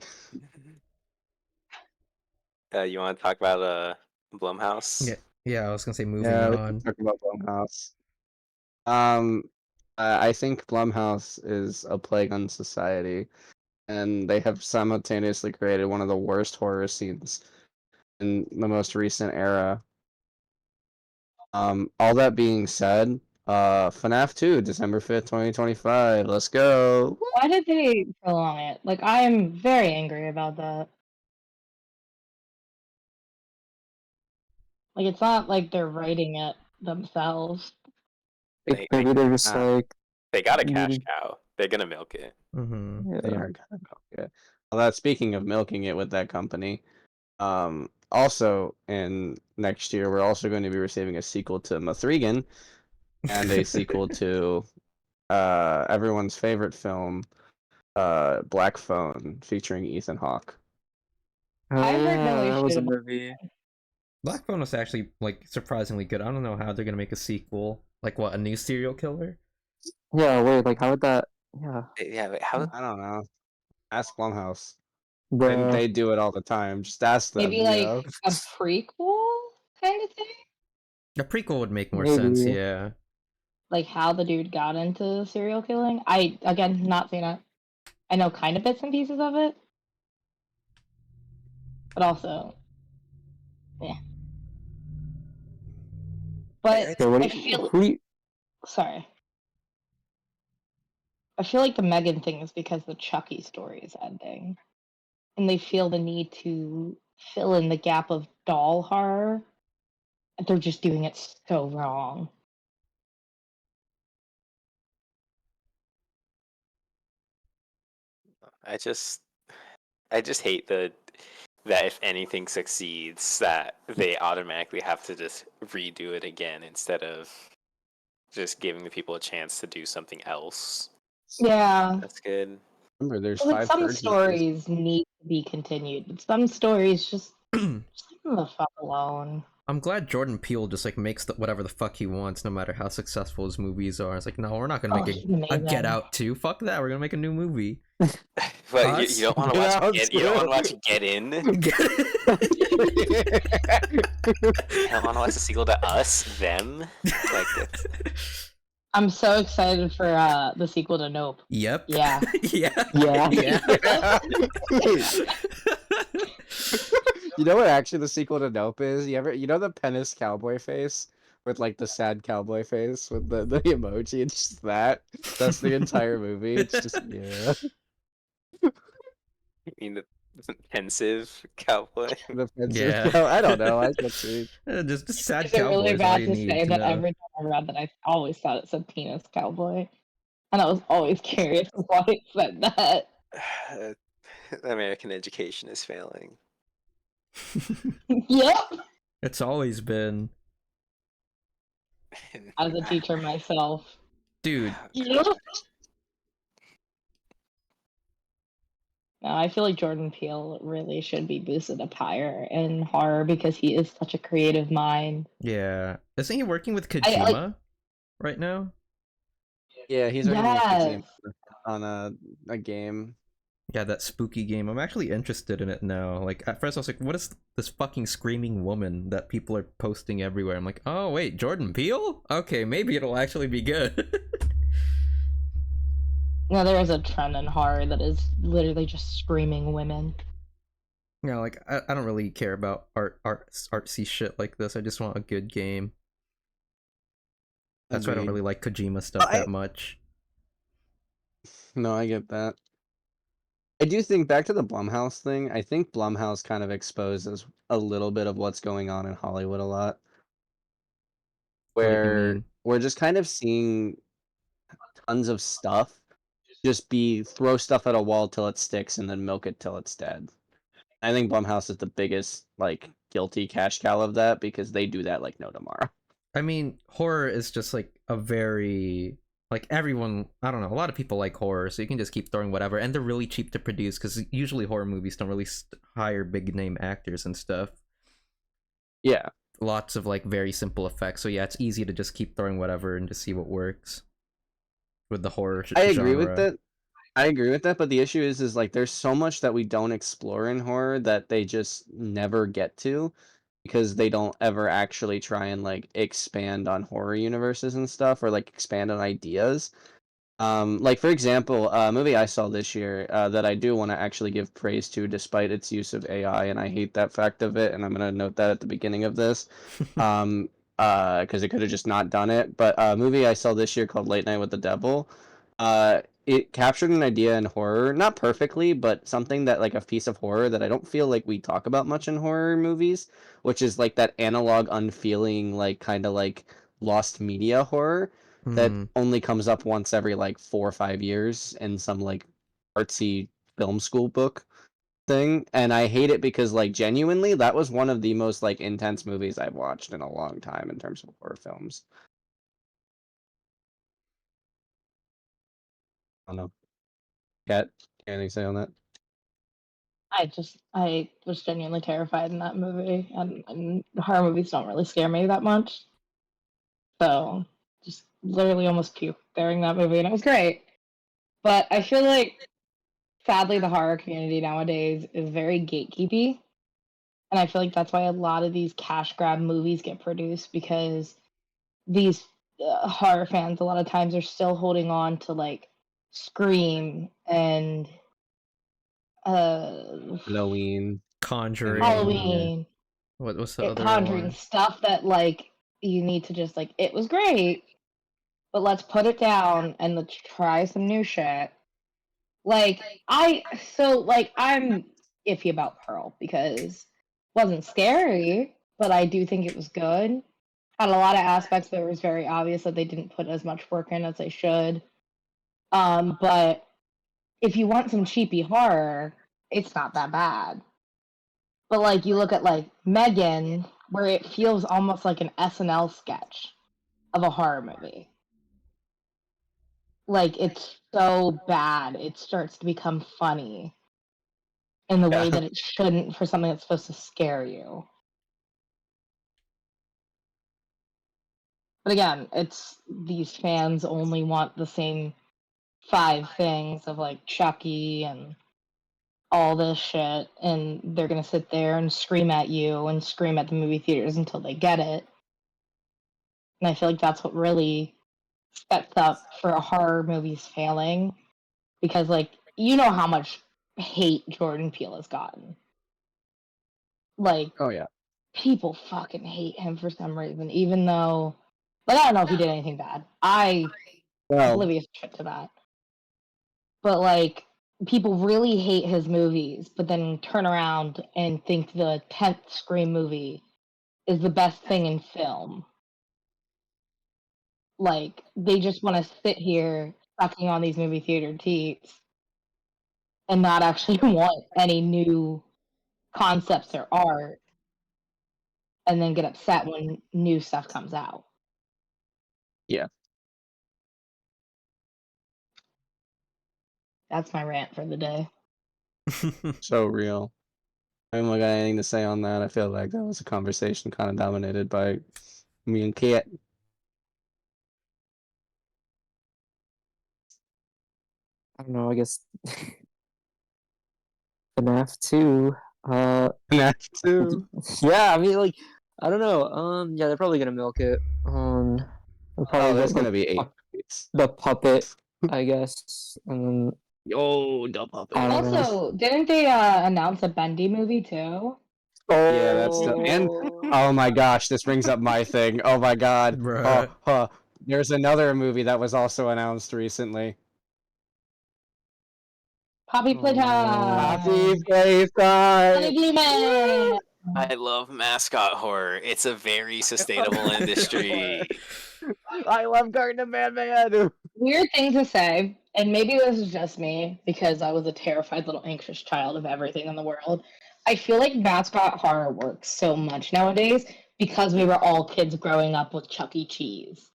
want to talk about Blumhouse? Yeah, I was gonna say moving Yeah, we can on. talk about Blumhouse. I think Blumhouse is a plague on society, and they have simultaneously created one of the worst horror scenes in the most recent era. All that being said, FNAF 2, December 5th, 2025. Let's go. Why did they prolong it? Like I'm very angry about that. Like it's not like they're writing it themselves. They Maybe they're just Ah. like they got a cash needed- cow. They're gonna milk it. Mm-hmm. They yeah. are gonna milk it. Well, that's speaking of milking it with that company. Also in next year, we're also going to be receiving a sequel to Mathregan and a sequel to everyone's favorite film, Black Phone, featuring Ethan Hawke. I heard no that issue was a about movie. Black Phone was actually like surprisingly good. I don't know how they're gonna make a sequel. Like what, a new serial killer? Yeah, wait, like how would that? Yeah, Yeah, but how? I don't know. Ask Blumhouse. the They do it all the time. Just ask them, maybe you like know. a prequel kind of thing. A prequel would make more sense, maybe. yeah. Like how the dude got into serial killing. I again not seen it. I know kind of bits and pieces of it, but also, yeah. But Okay, what? I feel Who? sorry. I feel like the Megan thing is because the Chucky story is ending, and they feel the need to fill in the gap of doll horror. And they're just doing it so wrong. I just hate that if anything succeeds, that they automatically have to just redo it again instead of just giving the people a chance to do something else. Yeah. That's good. Remember, there's Like 5 some thirds movies. stories need to be continued, but some stories just leave them the fuck alone. I'm glad Jordan Peele just like makes whatever the fuck he wants, no matter how successful his movies are. It's like, no, we're not gonna make he's a amazing. Get Out 2. Fuck that. We're gonna make a new movie. But you Us? don't want to Get watch Out you don't want to watch too. Get In. Get You don't want to watch the sequel to Us, Them. Like that's, I'm so excited for the sequel to Nope. Yep. Yeah. Yeah. Yeah. Yeah. You know what actually the sequel to Nope is? You know the penis cowboy face? With like the sad cowboy face with the emoji, it's just that. That's the entire movie. It's just yeah. I mean the pensive cowboy. The Yeah. I don't know, I can see. Just sad Is it really cowboys. All bad you to need say to that know. every time I read that, I always thought it said penis cowboy? And I was always curious why it said that. American education is failing. Yep. It's always been, As a teacher myself. dude. Yep. No, I feel like Jordan Peele really should be boosted up higher in horror because he is such a creative mind. Yeah, isn't he working with I, Kojima right now? Yeah, he's working with Kojima Yes. on a game. Yeah, that spooky game. I'm actually interested in it now. Like at first I was like, what is this fucking screaming woman that people are posting everywhere? I'm like, oh wait, Jordan Peele? Okay, maybe it'll actually be good. No, there is a trend in horror that is literally just screaming women. You know, like I don't really care about artsy shit like this. I just want a good game. That's why I don't Agreed. really like Kojima stuff that much. No, I get that. I do think back to the Blumhouse thing. I think Blumhouse kind of exposes a little bit of what's going on in Hollywood a lot. What do you where mean? we're just kind of seeing tons of stuff just be throw stuff at a wall till it sticks and then milk it till it's dead. I think Blumhouse is the biggest like guilty cash cow of that because they do that like no tomorrow. I mean, horror is just like a very like everyone. I don't know. A lot of people like horror, so you can just keep throwing whatever, and they're really cheap to produce because usually horror movies don't really hire big name actors and stuff. Yeah, Lots of like very simple effects. So yeah, it's easy to just keep throwing whatever and to see what works with the horror I agree with genre. that. I agree with that, but the issue is like there's so much that we don't explore in horror that they just never get to because they don't ever actually try and like expand on horror universes and stuff or like expand on ideas. Like for example, a movie I saw this year that I do want to actually give praise to, despite its use of AI, and I hate that fact of it, and I'm gonna note that at the beginning of this, because it could have just not done it. But a movie I saw this year called Late Night with the Devil, it captured an idea in horror, not perfectly, but something that like a piece of horror that I don't feel like we talk about much in horror movies, which is like that analog, unfeeling, like kind of like lost media horror that Hmm. only comes up once every like 4 or 5 years in some like artsy film school book thing. And I hate it because like genuinely that was one of the most like intense movies I've watched in a long time in terms of horror films. I don't know. Kat, anything to say on that? I was genuinely terrified in that movie, and horror movies don't really scare me that much. So just literally almost puked during that movie, and it was great. But I feel like sadly the horror community nowadays is very gatekeepy, and I feel like that's why a lot of these cash grab movies get produced because these horror fans a lot of times are still holding on to like Scream and uh Halloween. Conjuring. Yeah. Halloween, What's the other Conjuring, one? stuff that like you need to just like it was great, but let's put it down and let's try some new shit. Like I'm iffy about Pearl because it wasn't scary, but I do think it was good. Had a lot of aspects that it was very obvious that they didn't put as much work in as they should. But if you want some cheapy horror, it's not that bad. But like you look at like Megan, where it feels almost like an SNL sketch of a horror movie. Like it's so bad, it starts to become funny in the way Yeah. that it shouldn't for something that's supposed to scare you. But again, it's these fans only want the same five things of like Chucky and all this shit, and they're gonna sit there and scream at you and scream at the movie theaters until they get it. And I feel like that's what really sets up for a horror movies failing because like you know how much hate Jordan Peele has gotten. Like Oh yeah. people fucking hate him for some reason, even though like I don't know if he did anything bad. I Well, oblivious to that. But like people really hate his movies, but then turn around and think the 10th Scream movie is the best thing in film. Like they just want to sit here sucking on these movie theater teats and not actually want any new concepts or art and then get upset when new stuff comes out. yeah. That's my rant for the day. So real. I haven't got anything to say on that. I feel like that was a conversation kind of dominated by me and Kat. I don't know. I guess FNAF 2. That too. Yeah. I mean, like, I don't know. Yeah, they're probably gonna milk it. They'll probably Oh, there's milk, gonna like, be 8 movies. the puppet, I guess, and then Yo, the I puppet. don't know. Also, didn't they announce a Bendy movie too? Yeah, that's the and Oh, oh my gosh, this brings up my thing. Oh my god. Bruh. There's another movie that was also announced recently. Poppy Oh, no. Playtime. Happy Playtime! Honey Blue Man. I love mascot horror. It's a very sustainable industry. I love Garden of Man. Weird thing to say, and maybe this is just me because I was a terrified little anxious child of everything in the world. I feel like mascot horror works so much nowadays because we were all kids growing up with Chuck E. Cheese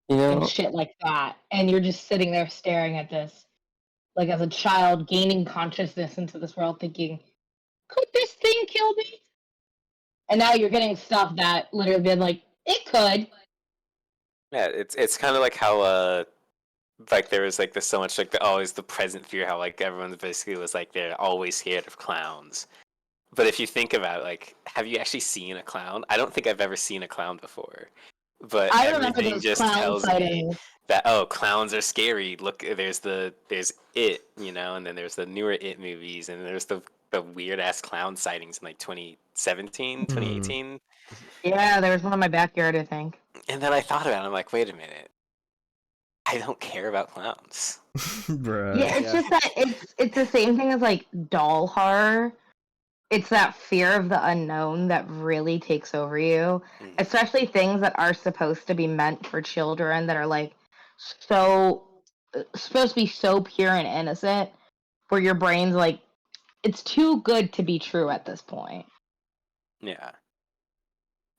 You and know, shit like that. And you're just sitting there staring at this, like as a child, gaining consciousness into this world, thinking, could this thing kill me? And now you're getting stuff that literally been like, it could. Yeah, it's kind of like how like there was like this so much like always the present fear, how like everyone basically was like they're always scared of clowns. But if you think about it, like, have you actually seen a clown? I don't think I've ever seen a clown before. But I remember everything those just clown tells me sightings. that clowns are scary. Look, there's It, you know, and then there's the newer It movies, and there's the weird ass clown sightings in like 2017, 2018. Yeah, there was one in my backyard, I think. And then I thought about it, I'm like, wait a minute. I don't care about clowns. Bruh. Yeah, it's Yeah. just that it's the same thing as like doll horror. It's that fear of the unknown that really takes over you, Mm. especially things that are supposed to be meant for children that are like so supposed to be so pure and innocent, where your brain's like, it's too good to be true at this point. Yeah.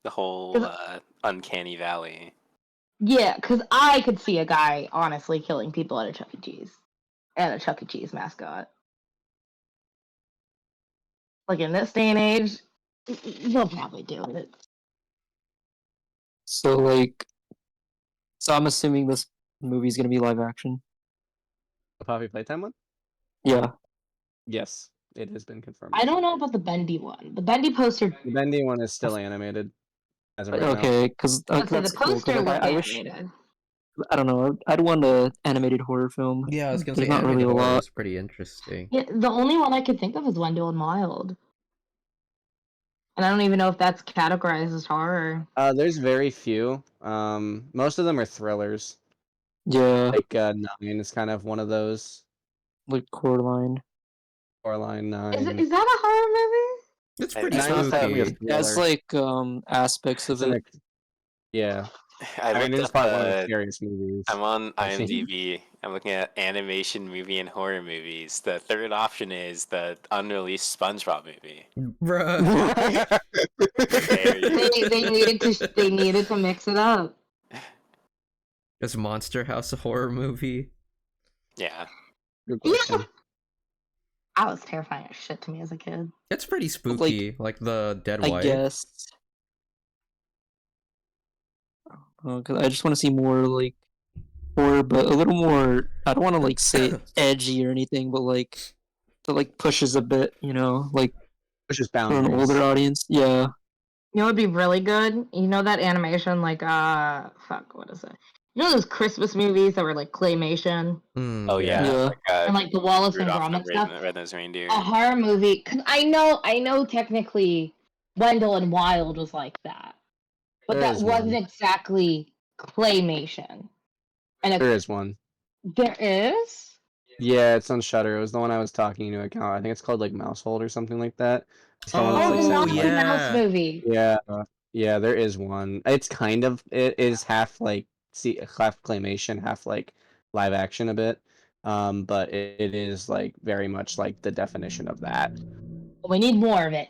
The whole 'Cause- uncanny valley. Yeah, because I could see a guy honestly killing people at a Chuck E. Cheese and a Chuck E. Cheese mascot. Like in this day and age, they'll probably do it. so like, so I'm assuming this movie's gonna be live action. The Poppy Playtime one? Yeah. Yes, it has been confirmed. I don't know about the Bendy one. The Bendy poster. The Bendy one is still animated as of right now. Okay, because Okay, the that's cool. 'Cause, poster like, looked I wish animated. I don't know. I'd want a animated horror film. Yeah, I was gonna There's say not really animated a horror lot. is pretty interesting. Yeah, the only one I could think of is Wendell and Wild. And I don't even know if that's categorized as horror. There's very few. Most of them are thrillers. Yeah, Like Nine is kind of one of those. like Coraline. Coraline Is, Nine. is that a horror movie? It's I- pretty I- Nine is technically a spooky. That's thriller. like aspects of It's an it. yeah. I I mean, looked it's up, probably one of the scariest movies. I'm on I've seen. IMDb. I'm looking at animation movie and horror movies. The third option is the unreleased SpongeBob movie. Bruh. There you go. They needed to mix it up. Is Monster House a horror movie? Yeah. Good question. That was terrifying as shit to me as a kid. It's pretty spooky, like the dead I wife. guess. Because I just want to see more like horror, but a little more. I don't want to like say edgy or anything, but like that like pushes a bit, you know, like Pushes for an boundaries. older audience. Yeah. You know what would be really good? You know that animation, like, fuck, what is it? You know those Christmas movies that were like claymation? Oh yeah. Yeah. Like, And like the Wallace and Rudolph Gromit the stuff? Red-Nosed Reindeer. A horror movie, because I know technically Wendell and Wild was like that. But There that is wasn't one. exactly claymation. And There is one. there is? Yeah, it's on Shudder. It was the one I was talking to account. I think it's called like Mousehold or something like that. It's the one that's, Oh, like, the Oh, set in, Naughty like- yeah. Mouse movie. Yeah, there is one. It's kind of it is half like half claymation, half like live action a bit. But it is like very much like the definition of that. We need more of it.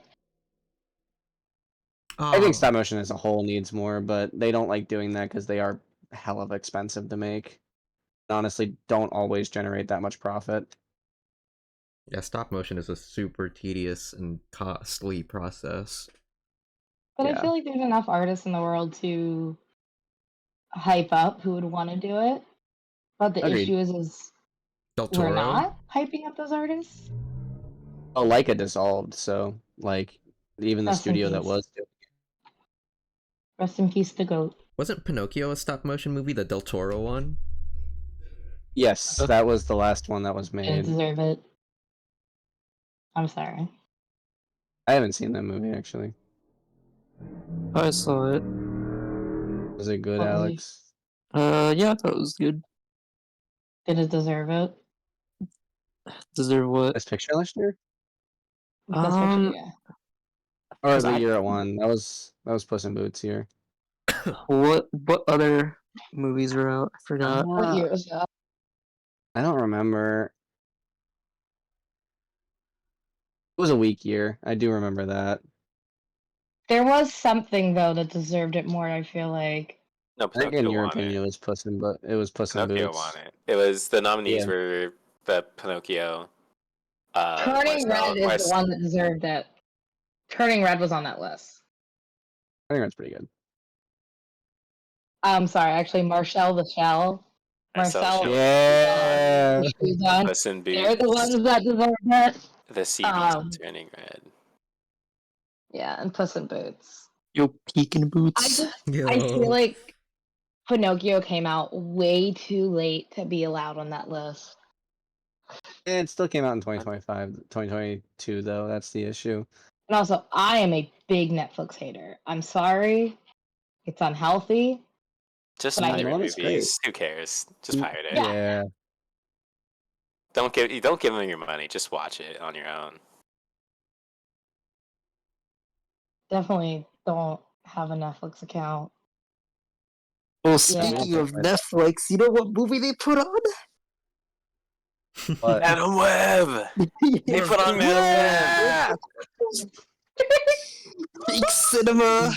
I Oh, think stop motion as a whole needs more, but they don't like doing that because they are hell of expensive to make. Honestly, don't always generate that much profit. yeah, stop motion is a super tedious and costly process. But Yeah. I feel like there's enough artists in the world to hype up who would want to do it. But the Agreed. issue is Del we're Toro. not hyping up those artists. Oh, Leica dissolved, so like even the Rest in studio that peace. was doing Rest in peace, the goat. Wasn't Pinocchio a stop motion movie, the Del Toro one? Yes, that was the last one that was Didn't made. deserve it. I'm sorry. I haven't seen that movie actually. I saw it. Was it good, What movie? Alex? Yeah, I thought it was good. Did it deserve it? Deserve what? Best Picture last year? Best picture, Um, yeah. Or the I- year it won. That was Puss in Boots year. What other movies were out? I forgot. What year was that? I don't remember. It was a weak year. I do remember that. There was something though that deserved it more. I feel like. No, I think in Pinocchio your won opinion, it. it was Puss in Pinocchio Boots. won it. It was the nominees Yeah. were the Pinocchio. Turning Red is the one that deserved it. Turning Red was on that list. I think that's pretty good. I'm sorry, actually, Marcel the Shell. Marcel. Yeah. She was on. Puss in They're the Boots. ones that deserve it. The CDs on Turning Red. Yeah, and Puss in Boots. Yo, Peeking I Boots. just, Yo. I feel like Pinocchio came out way too late to be allowed on that list. It still came out in 2025, 2022 though. That's the issue. And also, I am a big Netflix hater. I'm sorry. It's unhealthy. Just But I pirate know it's movies. Who cares? Just pirate it. Yeah. Don't give them your money. Just watch it on your own. Definitely don't have a Netflix account. Well, speaking of Netflix, you know what movie they put on? But Madam Web. They put on Madam Web. Big cinema.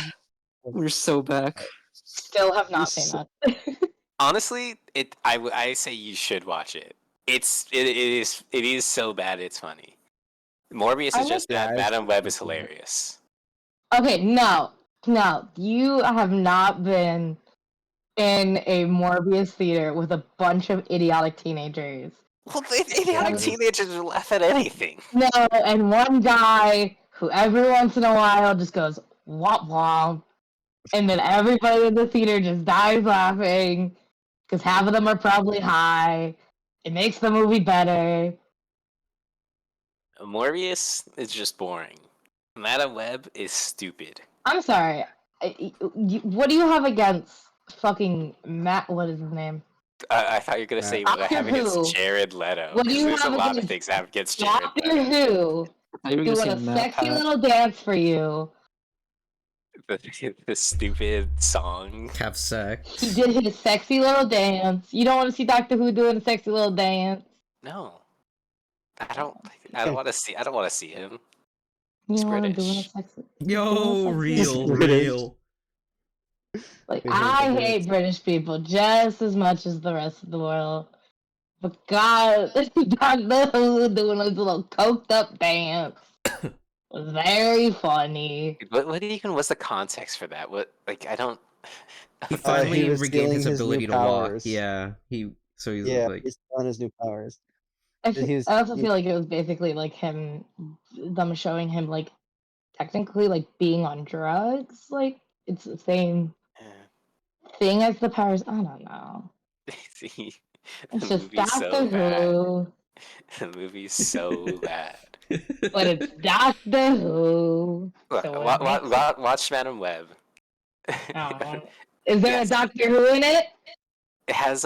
We're so back. Still have not seen that. Honestly, I say you should watch it. It is so bad it's funny. Morbius is just bad. Madam Web is hilarious. Okay, no, you have not been in a Morbius theater with a bunch of idiotic teenagers. Well, idiotic teenagers will laugh at anything. No, and one guy who every once in a while just goes womp womp, and then everybody in the theater just dies laughing because half of them are probably high. It makes the movie better. Morbius is just boring. Madam Web is stupid. I'm sorry. What do you have against fucking Matt? What is his name? I thought you were gonna say what I have Doctor Who. against Jared Leto. What do you There's a have lot of against things I have against Jared Doctor Leto. Who doing a sexy little dance for you? The stupid song. Have sex. He did his sexy little dance. You don't want to see Doctor Who doing a sexy little dance? No, I don't want to see. I don't want to see him. You It's want to do a British. sexy? Yo, real, British. real. Like I hate British people just as much as the rest of the world. But God, Doctor Who doing this little coked up dance was very funny. What even was the context for that? What I don't. He finally was regained stealing his his new ability to walk. powers. Yeah, he's like, he's on his new powers. I He's- also feel like it was basically like them showing him like technically like being on drugs. Like it's the same thing as the powers. I don't know. See, It's the just movie's Doctor so bad. Who, The movie's so bad. but it's Doctor Who. So Watch Madam Web. oh. Is there Yes. a Doctor Who in it? It has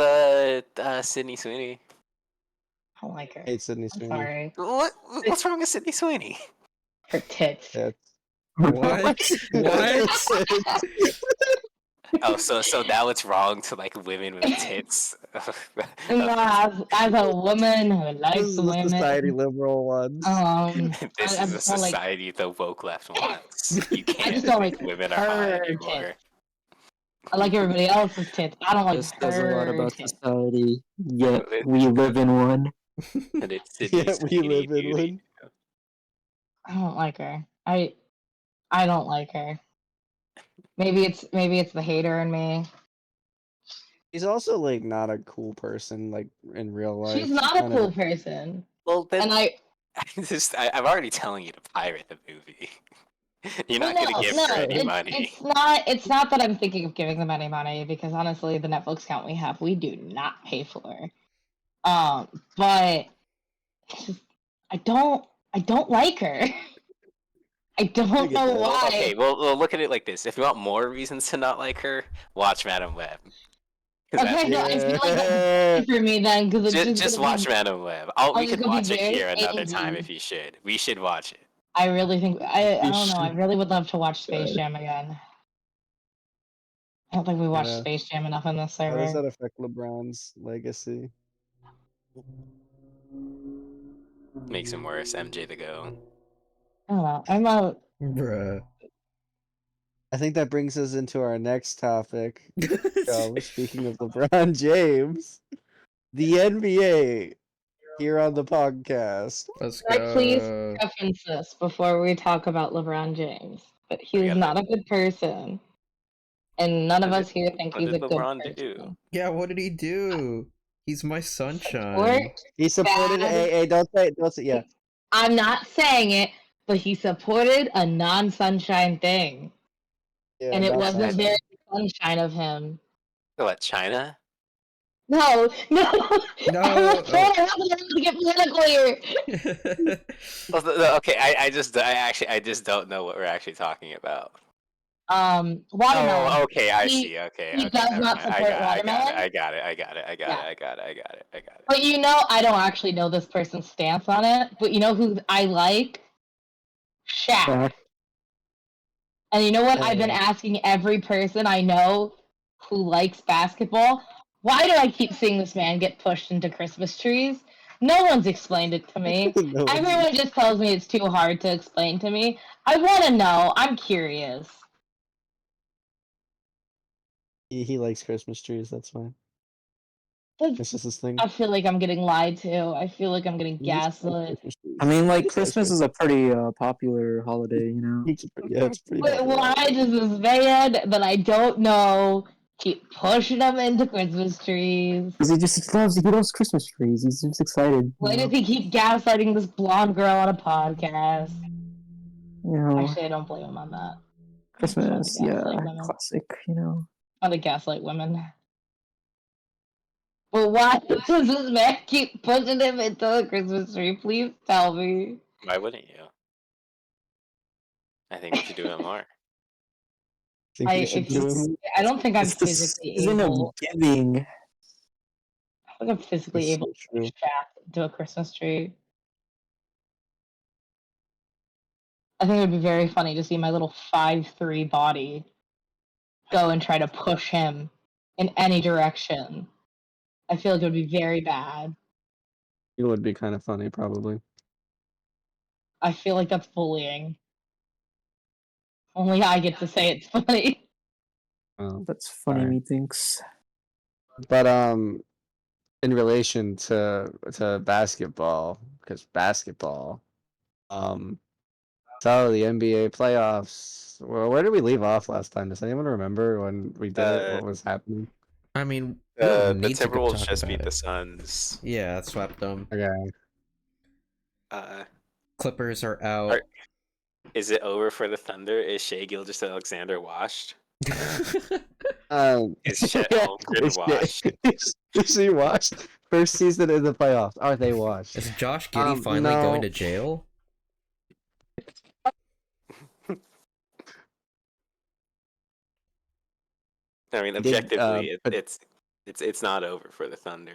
Sydney Sweeney. I don't like her. Hate Sydney I'm Sweeney. sorry. What's wrong with Sydney Sweeney? Her tits. Yeah. what? What? Oh, so now it's wrong to like women with tits. No, as a woman who This likes is the women. society liberal ones. This I is a just don't like- society the woke left wants. You can't just don't think like women are high her anymore. tits. I like everybody else's tits. I don't like This says a lot her about tits. society, yet we live in one. And it's Sydney Yeah, we Sweeney live in beauty. one. I don't like her. I don't like her. Maybe it's the hater in me. He's also like not a cool person like in real life. She's not a Kinda- cool person. Well, then And I'm already telling you to pirate the movie. You're not Well, gonna give her any money. It's not that I'm thinking of giving them any money because honestly, the Netflix account we have, we do not pay for. But it's just, I don't like her. I don't know that. why. Okay, well, look at it like this. If you want more reasons to not like her, watch Madam Web. 'Cause Okay, no, I feel like that's Yeah. for me then because it's just watch Madam Web. We just could gonna be watch it very here another time angry. if you should. We should watch it. I really think I don't know. I should- really would love to watch Space Jam again. I don't think we watched Yeah. Space Jam enough on this How does server. that affect LeBron's legacy? Makes him worse. MJ to go. I don't know. I'm out. Bruh. I think that brings us into our next topic. Speaking of LeBron James, the NBA here on the podcast. Let's Can I please go. preference this before we talk about LeBron James? But he We is got not a good person, and none of What us here think what he's a did good LeBron person. do? Yeah, what did he do? He's my Support sunshine. He supported bad. AA. Don't say. Yeah. I'm not saying it, but he supported a non-sunshine thing, Yeah. and it not wasn't sunshine. very sunshine of him. What, China? No, no, No, I'm not going to get political here. Well, okay, I just don't know what we're actually talking about. Watermelon. Oh, okay, I He- see. Okay, he okay, does never not mind. support I got watermelon? it. I got it. I got it. I got Yeah. it. I got it. I got it. I got it. But I don't actually know this person's stance on it. But you know who I like? Shaq. Yeah. And you know what? I've been asking every person I know who likes basketball, why do I keep seeing this man get pushed into Christmas trees? No one's explained it to me. No, Everyone just tells me it's too hard to explain to me. I want to know. I'm curious. he likes Christmas trees. That's fine. That's- This is his thing. I feel like I'm getting lied to. I feel like I'm getting He just likes gaslit. Christmas trees. I mean, He like just likes Christmas is a pretty popular holiday, you know. Yeah, it's pretty. But popular. why does this man that I don't know keep pushing them into Christmas trees? Because he loves Christmas trees. He's just excited. Why you know? does he keep gaslighting this blonde girl on a podcast? You know, Actually, I don't blame him on that. Christmas, Fun to yeah, gaslight women. classic. You know. Fun to gaslight women. But why does this man keep pushing him into the Christmas tree? Please tell me. Why wouldn't you? I think we should do it more. Think we should do him? I don't think I'm It's the physically season able. of giving. I think I'm physically That's able so to true. push Shaq into a Christmas tree. I think it would be very funny to see my little 5'3" body go and try to push him in any direction. I feel like it would be very bad. It would be kind of funny, probably. I feel like that's bullying. Only I get to say it's funny. That's funny, Sorry. methinks. But in relation to basketball, because basketball, so the NBA playoffs. Well, where did we leave off last time? Does anyone remember when we did it? What was happening? I mean, we don't The need to Timberwolves talk just about beat it. the Suns. Yeah, swept them. Okay. Clippers are out. Are- Is it over for the Thunder? Is Shea Gilgeous-Alexander washed? Is Chet Holmgren washed? Is he washed? First season in the playoffs. Are they washed? Is Josh Giddey finally no. going to jail? I mean, Did, objectively, but- it's not over for the Thunder.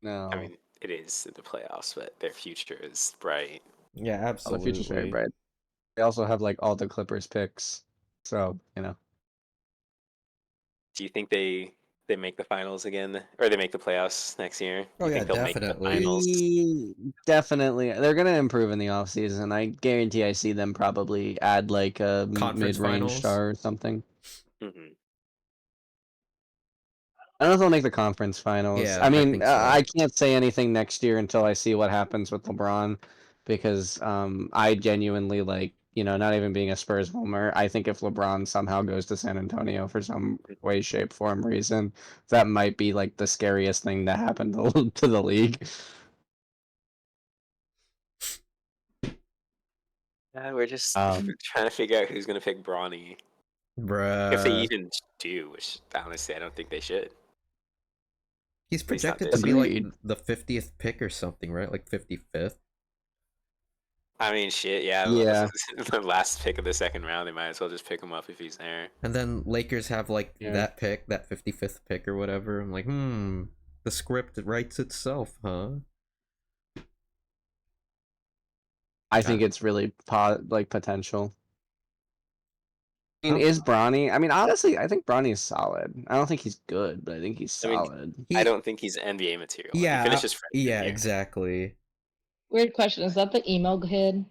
No. I mean, it is in the playoffs, but their future is bright. Yeah, Oh, the absolutely. future's very bright. They also have like all the Clippers picks, so you know. Do you think they make the finals again, or they make the playoffs next year? Oh, you yeah, think they'll make definitely. the finals? Definitely, they're gonna improve in the offseason. I guarantee I see them probably add like a Conference mid-range finals? star or something. hmm I don't know if they'll make the conference finals. Yeah, I I mean, think so. I can't say anything next year until I see what happens with LeBron, because I genuinely like, not even being a Spurs homer, I think if LeBron somehow goes to San Antonio for some way, shape, form, reason, that might be like the scariest thing to happen to the league. we're just Um, trying to figure out who's gonna pick Bronny. Bruh. If they even do, which honestly I don't think they should. He's At least not projected this to be like Agreed. the 50th pick or something, right? Like 55th. I mean, shit, yeah. Yeah. The last pick of the second round, they might as well just pick him up if he's there. And then Lakers have like Yeah. that pick, that 55th pick or whatever. I'm like, the script writes itself, huh? I think Got it. it's really potential. I mean, Um, is Bronny? I mean, honestly, I think Bronny is solid. I don't think he's good, but I think he's I mean, solid. I he, don't think he's NBA material. He yeah, finished his freshman yeah, year. exactly. Weird question. Is that the emo kid?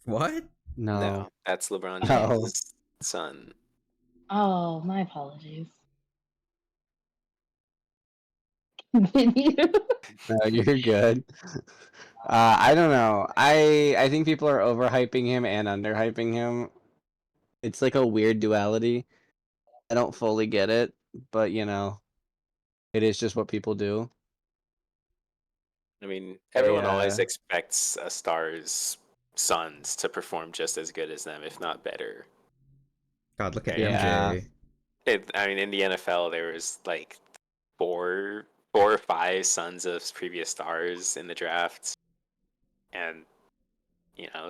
What? No, No, that's LeBron No. James' son. Oh, my apologies. Continue. no, you're good. I don't know. I think people are overhyping him and underhyping him. It's like a weird duality. I don't fully get it, but it is just what people do. I mean, They, everyone always expects a star's sons to perform just as good as them, if not better. God, look at Yeah. MJ. I mean, in the NFL, there was like four or five sons of previous stars in the draft, and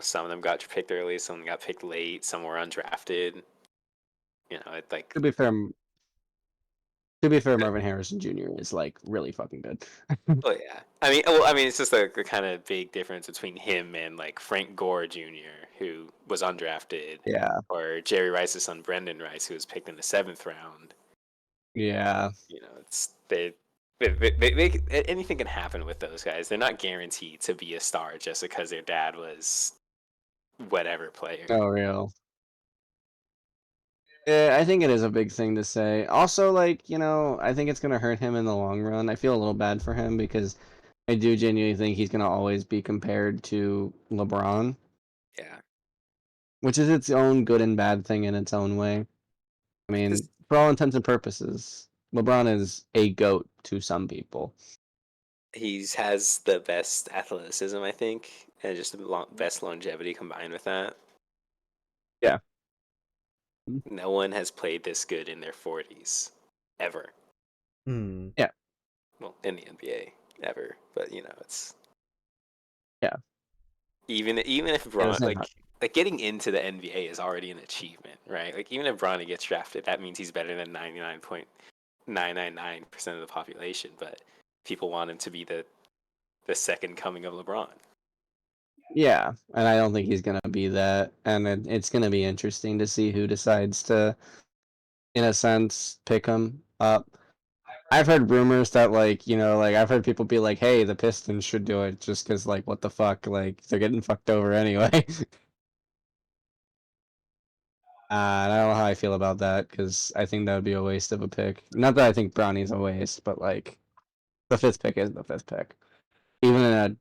some of them got picked early, some of them got picked late, some were undrafted. It like To be fair, Marvin Harrison Jr. is like really fucking good. oh yeah. I mean, it's just a kind of big difference between him and like Frank Gore Jr., who was undrafted, Yeah. or Jerry Rice's son Brendan Rice, who was picked in the 7th round. Yeah. It's anything can happen with those guys. They're not guaranteed to be a star just because their dad was whatever player. Oh, real. Yeah, I think it is a big thing to say. Also, like, I think it's gonna hurt him in the long run. I feel a little bad for him because I do genuinely think he's gonna always be compared to LeBron, Yeah, which is its own good and bad thing in its own way. I mean, for all intents and purposes, LeBron is a GOAT to some people. he has the best athleticism, I think, and just the best longevity combined with that. Yeah. No one has played this good in their 40s, ever. Hmm. Yeah. Well, in the NBA, ever. But it's Yeah. even if It Bron doesn't like getting into the NBA is already an achievement, right? Like even if Bronny gets drafted, that means he's better than 99.999% of the population. But people want him to be the second coming of LeBron. Yeah, and I don't think he's gonna be that. And it's gonna be interesting to see who decides to, in a sense, pick him up. I've heard rumors that I've heard people be like, "Hey, the Pistons should do it," just because like what the fuck, like they're getting fucked over anyway. And I don't know how I feel about that because I think that would be a waste of a pick. Not that I think Brownie's a waste, but like the fifth pick is the fifth pick, even in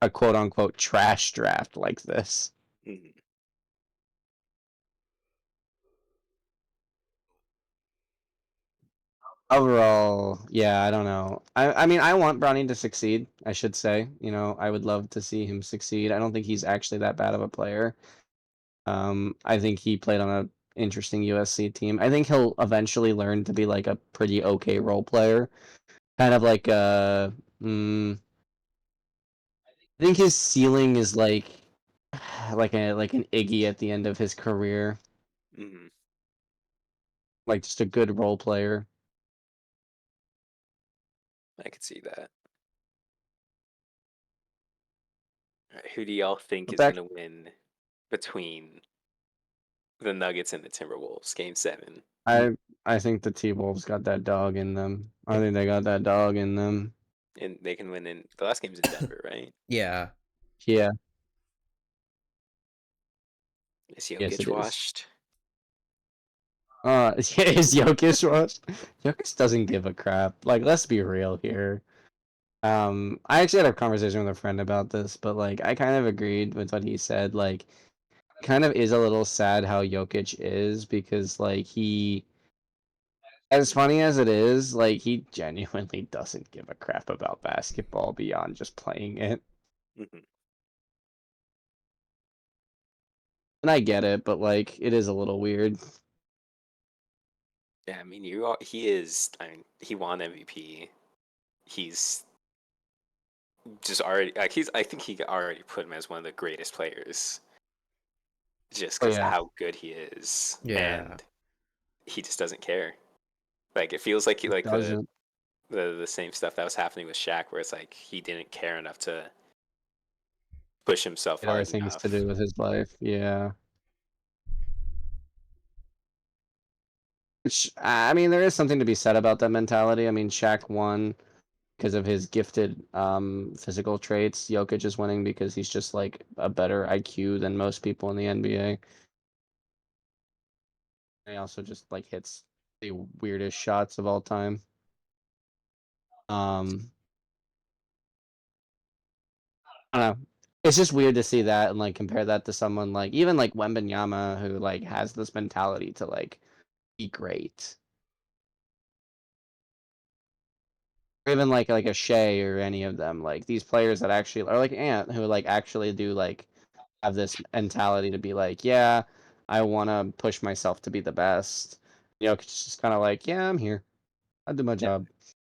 a quote unquote trash draft like this. Mhm. Overall, yeah, I don't know. I mean, I want Brownie to succeed, I should say. I would love to see him succeed. I don't think he's actually that bad of a player. I think he played on a interesting USC team. I think he'll eventually learn to be like a pretty okay role player. Kind of like I think his ceiling is like an Iggy at the end of his career. Mhm. Like just a good role player. I could see that. All right, who do y'all think But is back gonna win between the Nuggets and the Timberwolves, Game 7? I I think the T-Wolves got that dog in them. I think they got that dog in them. And they can win in the last game's in Denver, right? Yeah. Yeah, Is yes Jokic it is. washed? Is Jokic washed? Jokic doesn't give a crap. Like, let's be real here. I actually had a conversation with a friend about this, but like, I kind of agreed with what he said. Like, kind of is a little sad how Jokic is because like as funny as it is, like he genuinely doesn't give a crap about basketball beyond just playing it. Mhm. And I get it, but like, it is a little weird. Yeah, I mean, he is. I mean, he won MVP. He's just already like he's. I think he already put him as one of the greatest players, just Oh because of yeah, how good he is, Yeah. and he just doesn't care. Like it feels like he like doesn't. the same stuff that was happening with Shaq, where it's like he didn't care enough to push himself Other hard things enough. to do with his life. Yeah. Which, I mean, there is something to be said about that mentality. I mean, Shaq won because of his gifted physical traits. Jokic is winning because he's just like a better IQ than most people in the NBA. He also just like hits the weirdest shots of all time. I don't know. It's just weird to see that and like compare that to someone like even like Wembanyama who like has this mentality to like be great. Or even like a Shea or any of them, like these players that actually are like Ant who like actually do like have this mentality to be like, yeah, I want to push myself to be the best. You know, it's just kind of like, yeah, I'm here. I do my job.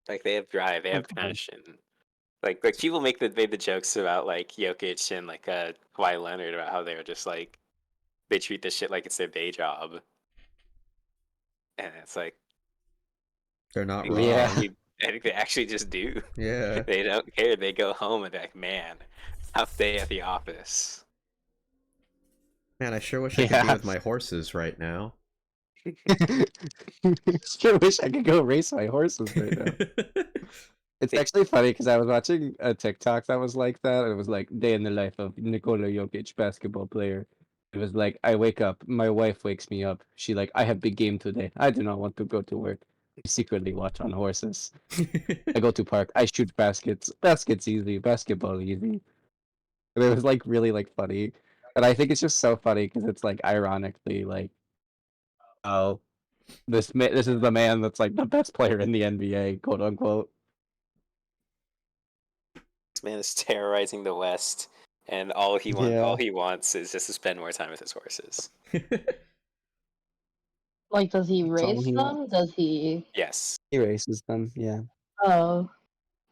Like they have drive, they I'm have fine. passion. Like people made the jokes about like Jokic and like Kawhi Leonard about how they're just like they treat this shit like it's their day job, and it's like They're not they Yeah. wrong. actually, I think they actually just do. Yeah. They don't care. They go home and they're like, man, tough day at the office. Man, I sure wish I could be Yeah. with my horses right now. Sure wish I could go race my horses right now. It's actually funny because I was watching a TikTok that was like that. And it was like day in the life of Nikola Jokic, basketball player. It was like I wake up, my wife wakes me up. She like, I have big game today. I do not want to go to work. I secretly watch on horses. I go to park. I shoot baskets. Baskets easy. Basketball easy. And it was like really like funny. And I think it's just so funny because it's like ironically like, oh, this is the man that's like the best player in the NBA, quote unquote. This man is terrorizing the West, and all Yeah. he wants is just to spend more time with his horses. Like, does he That's all race he wants. them? Does he? Yes. He races them. Yeah. Oh,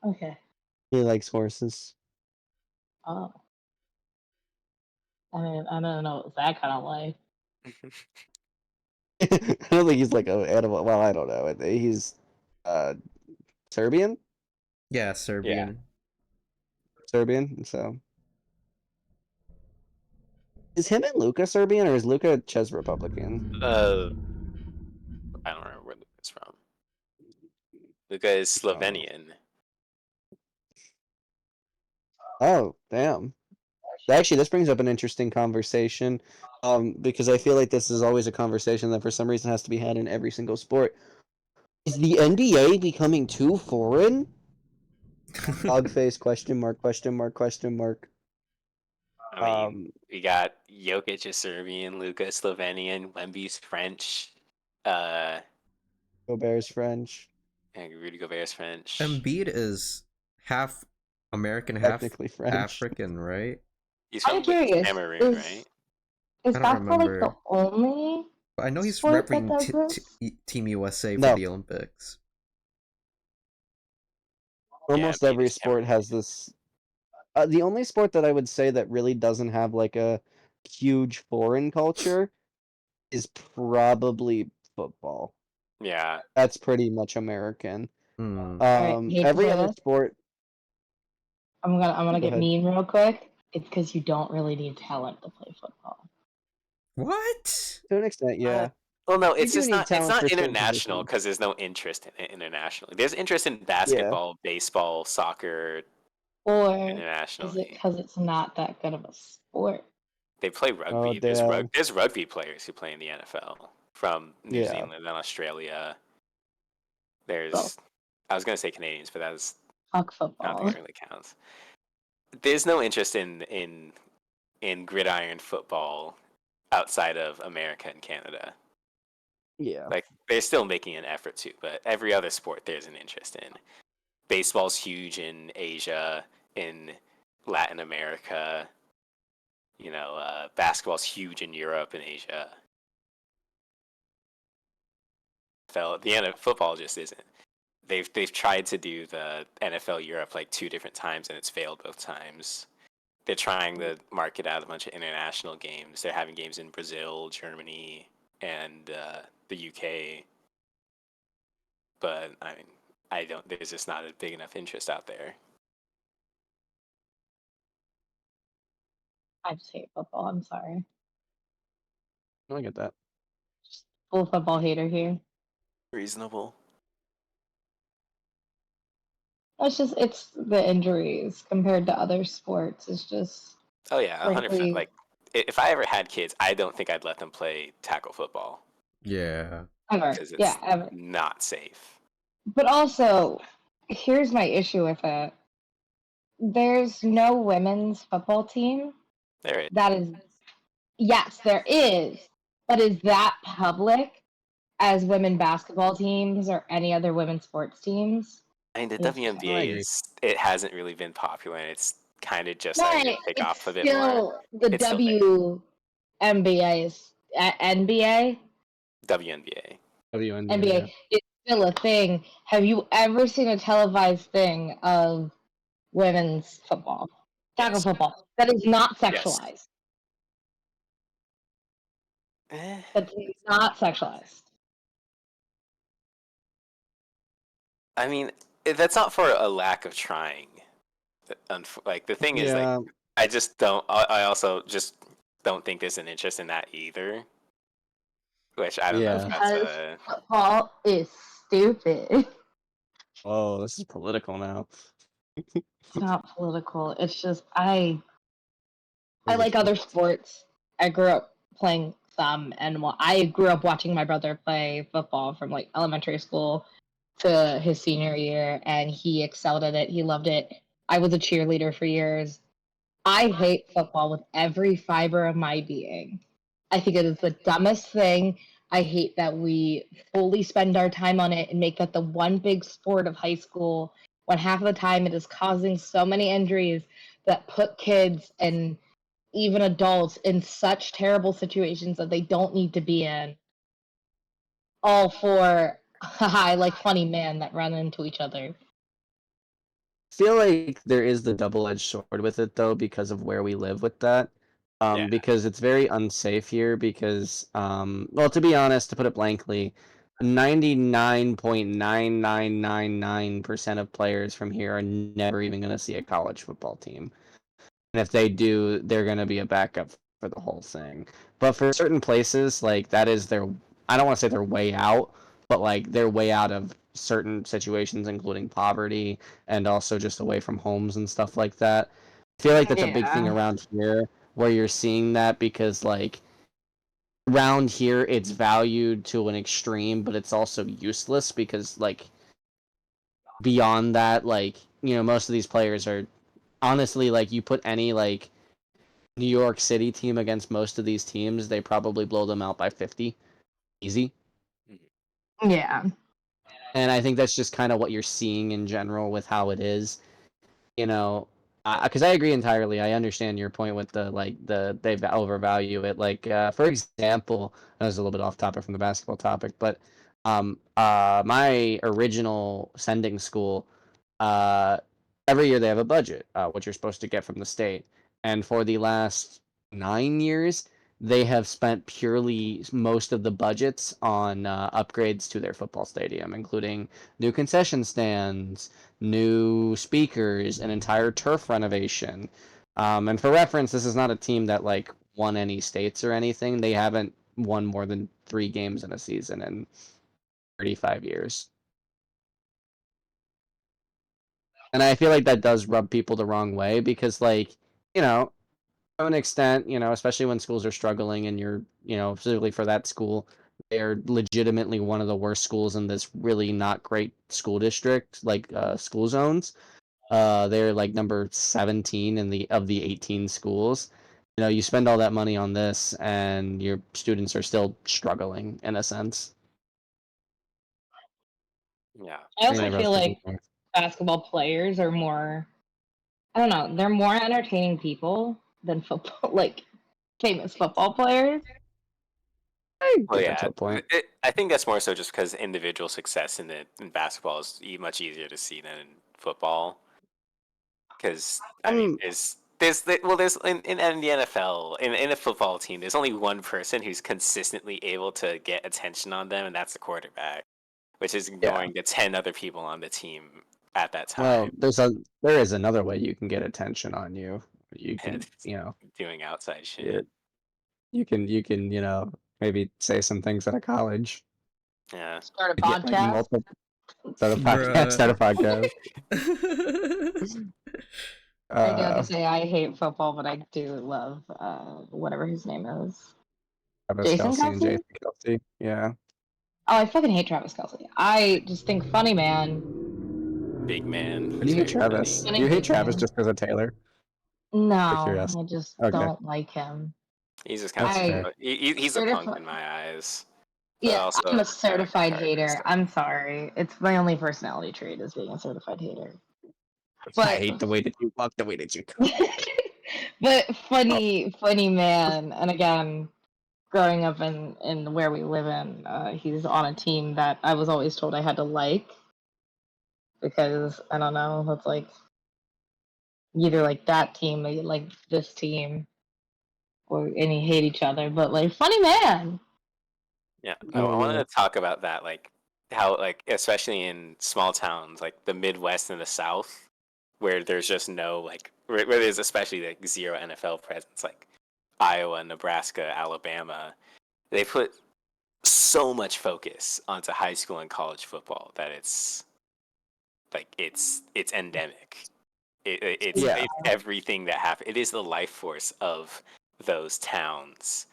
okay. He likes horses. Oh, I mean, I don't know. It's that kind of life. I don't think he's like an animal. Well, I don't know. He's uh Serbian. Yeah, Yeah. Serbian. Serbian. So is him and Luca Serbian or is Luca Czech Republican? I don't remember where Luca's from. Luca is Slovenian. Oh, damn. Actually, this brings up an interesting conversation. Because I feel like this is always a conversation that for some reason has to be had in every single sport. Is the NBA becoming too foreign? Dog face question mark question mark question mark. I mean, we got Jokic is Serbian, Luca is Slovenian, Wemby's French, uh, Gobert's French. and Rudy Gobert's French. Embiid is half American, half Technically French. African, right? He's I'm from like, curious. Cameroon, right? Is I don't basketball like the remember. only I know he's sport that repping does this? Team USA for No. the Olympics. Almost Embiid every is sport has Cameroon. this. The only sport that I would say that really doesn't have like a huge foreign culture is probably football. Yeah. That's pretty much American. Hmm. Alright, hate to Every say other this. sport. I'm gonna Go get ahead. mean real quick. It's because you don't really need talent to play football. What? To an extent, yeah. Well, no, You it's do just need not. It's talent not for certain international positions. because there's no interest in it internationally. There's interest in Yeah. basketball, baseball, soccer Or is it internationally. because it's not that good of a sport? They play Oh, rugby. damn. There's rugby players who play in the NFL from New Yeah. Zealand and Australia. So, There's I was gonna say Canadians, but that's fuck I don't football. think it really counts. There's no interest in gridiron football outside of America and Canada. Yeah. Like they're still making an effort to, but every other sport there's an interest in. Baseball's huge in Asia, in Latin America. You know, basketball's huge in Europe and Asia. Football just isn't. They've tried to do the NFL Europe like 2 different times and it's failed both times. They're trying to market out a bunch of international games. They're having games in Brazil, Germany, and the UK. But I mean, I don't. There's just not a big enough interest out there. I just hate football. I'm sorry. I get that. Just full football hater here. Reasonable. It's the injuries compared to other sports. It's just Oh yeah, 100%. frankly Like, if I ever had kids, I don't think I'd let them play tackle football Yeah. ever. because Yeah, it's ever. not safe. But also, here's my issue with it. There's no women's football team There it. that is. Yes, there is, but is that public as women basketball teams or any other women's sports teams? I mean, the It's I WNBA agree. it hasn't really been popular, and it's kind of just starting to But pick it's off a bit more. still the It's still there. WNBA is NBA. WNBA. WNBA. NBA is still a thing. Have you ever seen a televised thing of women's football, tackle Yes. football that is not Yes. sexualized? Eh, That's not sexualized. I mean, that's not for a lack of trying. Like, the thing is, like, Yeah. I just don't. I also just don't think there's an interest in that either. Which I don't know if Yeah. that's Because football is stupid. Oh, this is political now. It's not political. It's just I This is like other political. sports. I grew up playing some, and I grew up watching my brother play football from like elementary school to his senior year, and he excelled at it. He loved it. I was a cheerleader for years. I hate football with every fiber of my being. I think it is the dumbest thing. I hate that we fully spend our time on it and make that the one big sport of high school when half of the time it is causing so many injuries that put kids and even adults in such terrible situations that they don't need to be in. All for I like funny men that run into each other. Feel like there is the double-edged sword with it though because of where we live with that. Yeah. Because it's very unsafe here because well, to be honest, to put it blankly, 99.9999% of players from here are never even going to see a college football team. And if they do, they're going to be a backup for the whole thing. But for certain places, like that is their, I don't want to say their way out, but like their way out of certain situations, including poverty and also just away from homes and stuff like that. I feel like that's a big thing Yeah. around here where you're seeing that because like around here it's valued to an extreme, but it's also useless because like beyond that, like, you know, most of these players are honestly like you put any like New York City team against most of these teams, they probably blow them out by 50. Easy. Yeah. And I think that's just kind of what you're seeing in general with how it is. You know, because I agree entirely. I understand your point with the like they overvalue it. Like for example, that was a little bit off topic from the basketball topic, but my original sending school, uh, every year they have a budget, what you're supposed to get from the state, and for the last 9 years, they have spent purely most of the budgets on upgrades to their football stadium, including new concession stands, new speakers, an entire turf renovation. And for reference, this is not a team that like won any states or anything. They haven't won more than 3 games in a season in 35 years. And I feel like that does rub people the wrong way because, like, you know, to an extent, you know, especially when schools are struggling and you're, you know, specifically for that school, they're legitimately one of the worst schools in this really not great school district, like school zones. They're like number 17 in the 18 schools. You know, you spend all that money on this, and your students are still struggling in a sense. Yeah. I I think also that feel rubs people like wrong. basketball players are more, I don't know, they're more entertaining people than football, like famous football players. I Well, get that to yeah. a point. I think that's more so just because individual success in basketball is much easier to see than in football. Because I mean, Um, there's in the NFL in a football team, there's only one person who's consistently able to get attention on them, and that's the quarterback, which is yeah. ignoring the 10 other people on the team at that time. Well, there is another way you can get attention on you. You can, doing outside shit. yeah, you can, maybe say some things at a college. Yeah. Start a Get like podcast. multiple. Start a podcast. Bruh. Start a podcast. I gotta say, I hate football, but I do love whatever his name is. Travis Jason Kelce and Kelce? Jason Kelsey. Yeah. Oh, I fucking hate Travis Kelce. I just think funny man. Big man. Why do you hate Travis? Funny You hate big Travis man. just because of Taylor? No, curiosity. I just Okay. don't like him. He's just kind That's of fair. he's a punk in my eyes. But Yeah, also I'm a kind of certified retarded hater. stuff. I'm sorry. It's my only personality trait is being a certified hater. I But hate the way that you walk, the way that you cook. but funny man. And again, growing up in where we live in, he's on a team that I was always told I had to like because I don't know, it's like you either like that team or you like this team, or and you hate each other. But like funny man. Yeah, no, I wanted to talk about that, like how, like especially in small towns like the Midwest and the South, where there's just no like where there's especially like zero NFL presence, like Iowa, Nebraska, Alabama. They put so much focus onto high school and college football that it's endemic. It's everything that happens. It is the life force of those towns.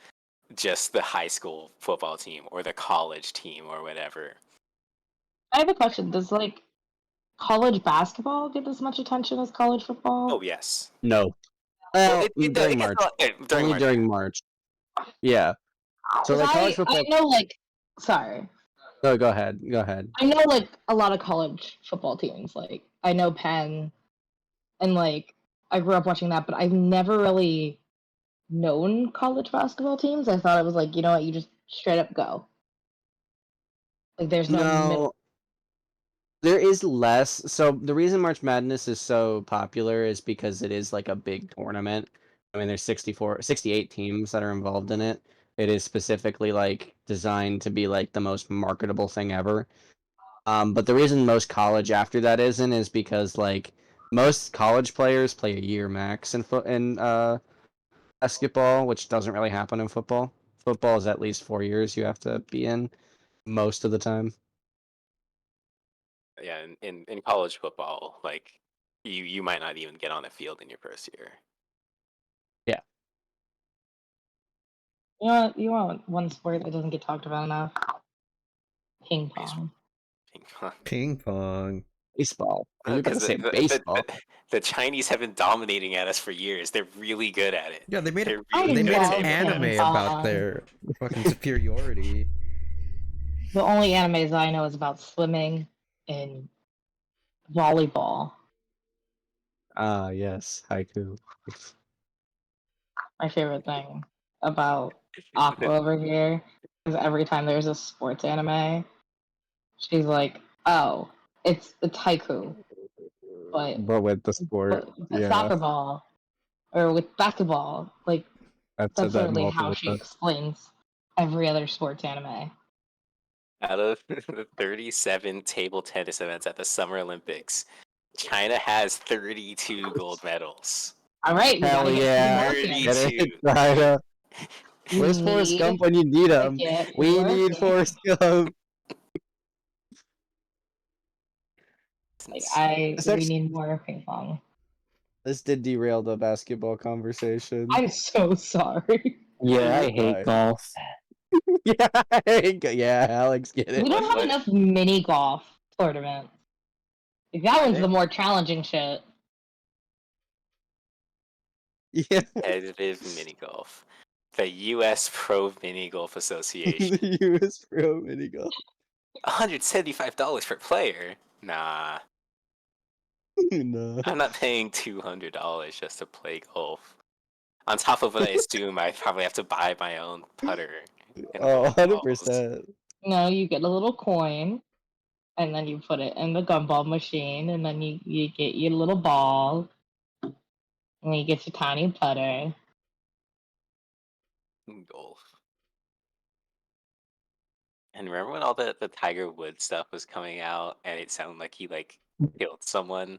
Just the high school football team or the college team or whatever. I have a question. Does like college basketball get as much attention as college football? Oh yes. No. Well, During March. Only during March. Yeah. So like college football. I know, like, sorry. No, go ahead. Go ahead. I know like a lot of college football teams. Like I know Penn, and like I grew up watching that, but I've never really known college basketball teams. I thought it was like, you know what, you just straight up go. Like there's no. There is less. So the reason March Madness is so popular is because it is like a big tournament. I mean, there's 68 teams that are involved in it. It is specifically like designed to be like the most marketable thing ever. But the reason most college after that isn't is because like most college players play a year max in basketball, which doesn't really happen in football. Football is at least 4 years you have to be in most of the time. Yeah, in college football, like you might not even get on the field in your first year. Yeah. You want one sport that doesn't get talked about enough? Ping pong. Ping pong. Ping pong. Baseball. Are you about to say baseball? The Chinese have been dominating at us for years. They're really good at it. Yeah, they made They're I they made love an anime ping about pong. their fucking superiority. The only animes I know is about swimming and volleyball. Ah, yes, haiku. My favorite thing about Aqua over here is every time there's a sports anime, she's like, "Oh, it's haiku, but with the sport, yeah. soccer ball or with basketball." Like I've said that's that literally how multiple she times. explains every other sports anime. Out of the 37 table tennis events at the Summer Olympics, China has 32 gold medals. All right, we Hell gotta get yeah! some Get working. it, China. You Where's Forrest need Gump when you need to him? get We need working. Forrest Gump. Like we need more ping pong. This did derail the basketball conversation. I'm so sorry. Yeah, I You're hate fine. golf. Yeah, Alex, get it. We don't have enough mini golf tournaments. Like, that one's the more challenging shit. Yeah. Competitive mini golf. The U.S. Pro Mini Golf Association. The U.S. Pro Mini Golf. $175 per player? Nah, No. I'm not paying $200 just to play golf. On top of what I assume I probably have to buy my own putter. And Oh, balls. 100%. No, you get a little coin, and then you put it in the gumball machine, and then you get your little ball, and you get your tiny putter. Golf. And remember when all the Tiger Woods stuff was coming out and it sounded like he like killed someone?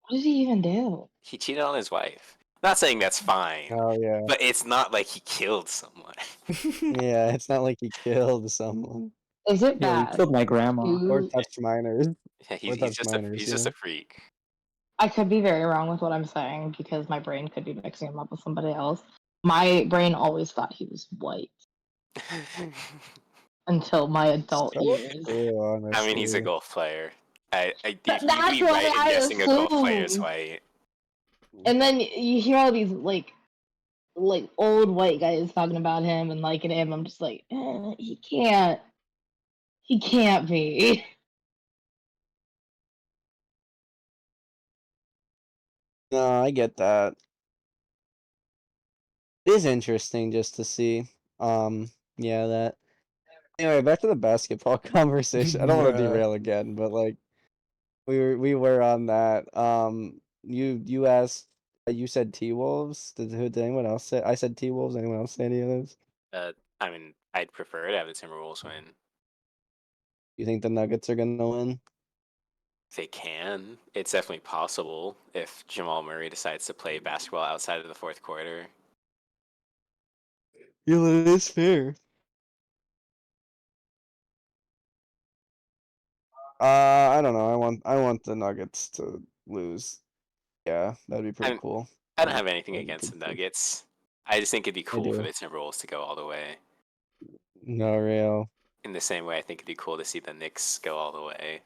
What did he even do? He cheated on his wife. Not saying that's fine, Oh yeah. but it's not like he killed someone. Yeah, it's not like he killed someone Is it Yeah, he bad? killed my grandma. or to- touched minors. Yeah, Or he's touched just a minors, he's just yeah. a freak. I could be very wrong with what I'm saying because my brain could be mixing him up with somebody else. My brain always thought he was white until my adult years. True, I mean, he's a honestly. golf player. You'd That's be what right in I guessing a golf player is assumed. white. And then you hear all these like old white guys talking about him and liking him. I'm just like, he can't be. No, I get that. It is interesting just to see. Yeah, that. Anyway, back to the basketball conversation. I don't want to Bruh. derail again, but like we were on that. You asked. You said T Wolves. Did anyone else say? I said T Wolves. Anyone else say any of those? I mean, I'd prefer to have the Timberwolves win. You think the Nuggets are gonna win? They can. It's definitely possible if Jamal Murray decides to play basketball outside of the fourth quarter. Yeah, it is fair. I don't know. I want the Nuggets to lose. Yeah, that'd be pretty I'm, cool. I don't have anything That'd be against the pretty cool. Nuggets. I just think it'd be I cool for do. the Timberwolves to go all the way. No real. In the same way, I think it'd be cool to see the Knicks go all the way.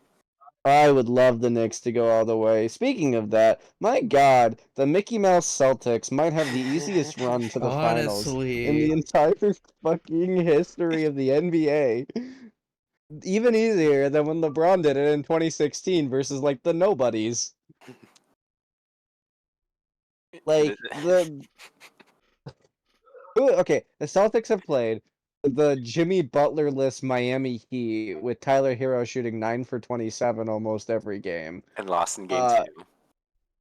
I would love the Knicks to go all the way. Speaking of that, my God, the Mickey Mouse Celtics might have the easiest run to the finals in the Honestly. entire fucking history of the NBA. Even easier than when LeBron did it in 2016 versus like the nobodies. Like the okay, the Celtics have played the Jimmy Butler-less Miami Heat with Tyler Hero shooting 9 for 27 almost every game. And lost in game Uh, 2.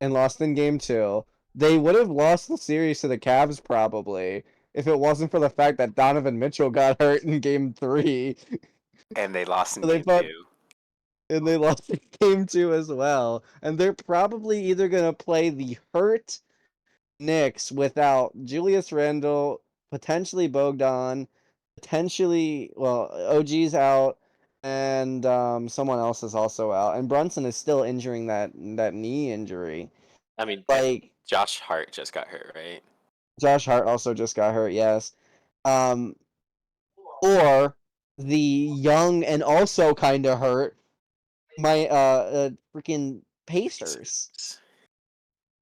and lost in game 2. They would have lost the series to the Cavs probably if it wasn't for the fact that Donovan Mitchell got hurt in game 3. And they lost in So they game thought 2. and they lost in game 2 as well. And they're probably either gonna play the hurt Knicks without Julius Randle, potentially Bogdan, potentially OG's out, and someone else is also out, and Brunson is still injuring that knee injury. I mean, and Like Josh Hart just got hurt, right? Josh Hart also just got hurt, yes. Or the young and also kind of hurt my freaking Pacers,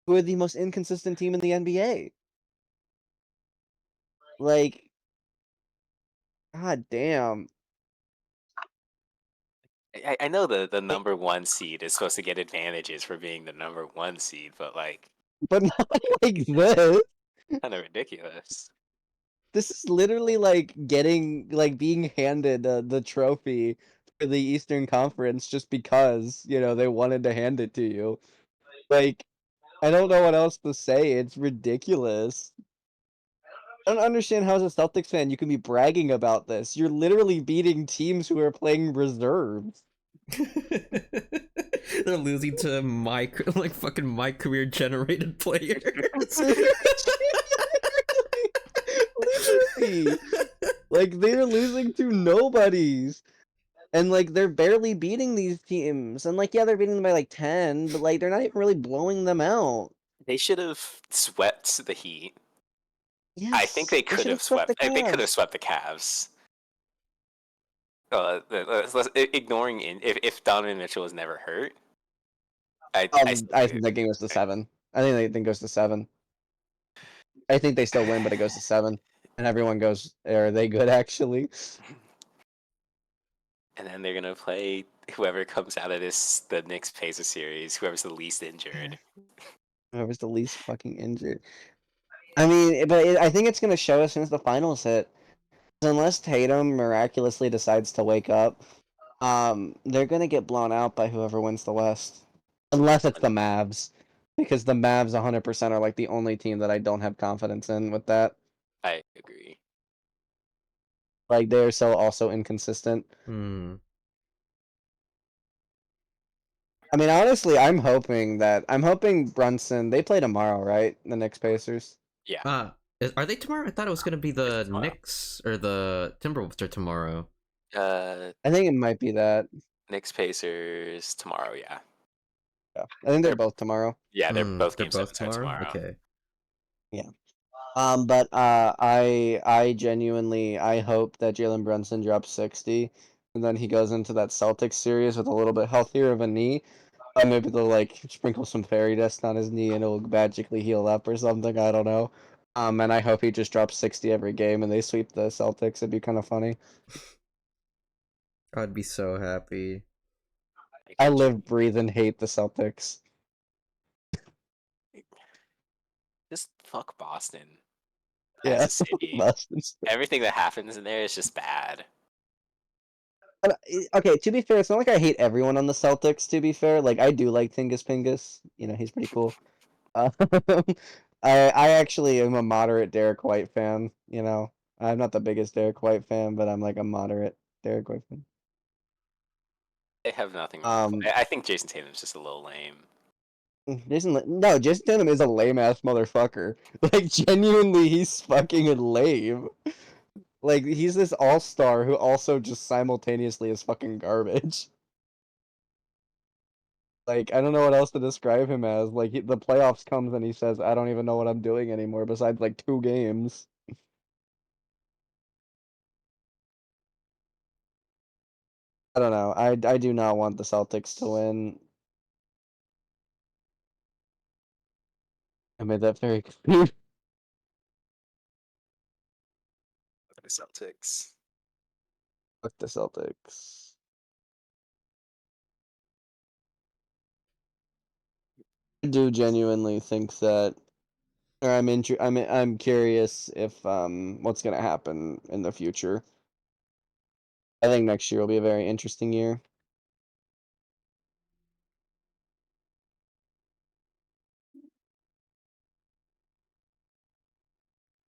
who are the most inconsistent team in the NBA. Like, god damn. I know the number 1 seed is supposed to get advantages for being the number 1 seed, but like, But not like this. kind of ridiculous. This is literally like being handed the trophy for the Eastern Conference just because, they wanted to hand it to you. Like, I don't know what else to say. It's ridiculous. I don't understand how, as a Celtics fan, you can be bragging about this. You're literally beating teams who are playing reserves. They're losing to fucking my career generated players. Literally. Like, they're losing to nobodies. And, like, they're barely beating these teams. And, like, yeah, they're beating them by, like, 10, but, like, they're not even really blowing them out. They should have swept the Heat. Yes. I think they could should have swept swept. the They could have Cavs. swept the Cavs. Ignoring if Donovan Mitchell was never hurt, I still I think think that game goes to 7. I think that thing goes to 7. I think they still win, but it goes to 7. And everyone goes, are they good, actually? And then they're gonna play whoever comes out of the Knicks Pacers series, whoever's the least injured. Whoever's the least fucking injured. I mean, but I think it's going to show as soon as the finals hit. Unless Tatum miraculously decides to wake up, they're going to get blown out by whoever wins the West. Unless it's the Mavs. Because the Mavs 100% are like the only team that I don't have confidence in with that. I agree. Like, they're so also inconsistent. I mean, honestly, I'm hoping Brunson. They play tomorrow, right? The Knicks Pacers. Yeah. Are they tomorrow? I thought it was gonna be the tomorrow. Knicks or the Timberwolves are tomorrow. I think it might be that. Knicks Pacers tomorrow. Yeah. Yeah, I think they're both tomorrow. Yeah, they're both They're game both sevens are tomorrow. Okay. Yeah. But I genuinely I hope that Jalen Brunson drops 60, and then he goes into that Celtics series with a little bit healthier of a knee. Maybe they'll like sprinkle some fairy dust on his knee and it'll magically heal up or something. I don't know. And I hope he just drops 60 every game and they sweep the Celtics. It'd be kind of funny. I'd be so happy. I live, breathe, and hate the Celtics. Just fuck Boston. Yeah, As a city. Boston's. Everything that happens in there is just bad. Okay, to be fair, it's not like I hate everyone on the Celtics. To be fair, like I do like Tingus Pingus. You know, he's pretty cool. Um, I actually am a moderate Derek White fan. You know, I'm not the biggest Derek White fan, but I'm like a moderate Derek White fan. They have nothing wrong with it. I think Jason Tatum's just a little lame. Jason Tatum is a lame ass motherfucker. Like genuinely, he's fucking lame. Like he's this all star who also just simultaneously is fucking garbage. Like I don't know what else to describe him as. Like the playoffs comes and he says, "I don't even know what I'm doing anymore." Besides like 2 games. I don't know. I do not want the Celtics to win. I made that very clear. The Celtics. Fuck the Celtics. I do genuinely think that, or I'm curious if what's gonna happen in the future. I think next year will be a very interesting year.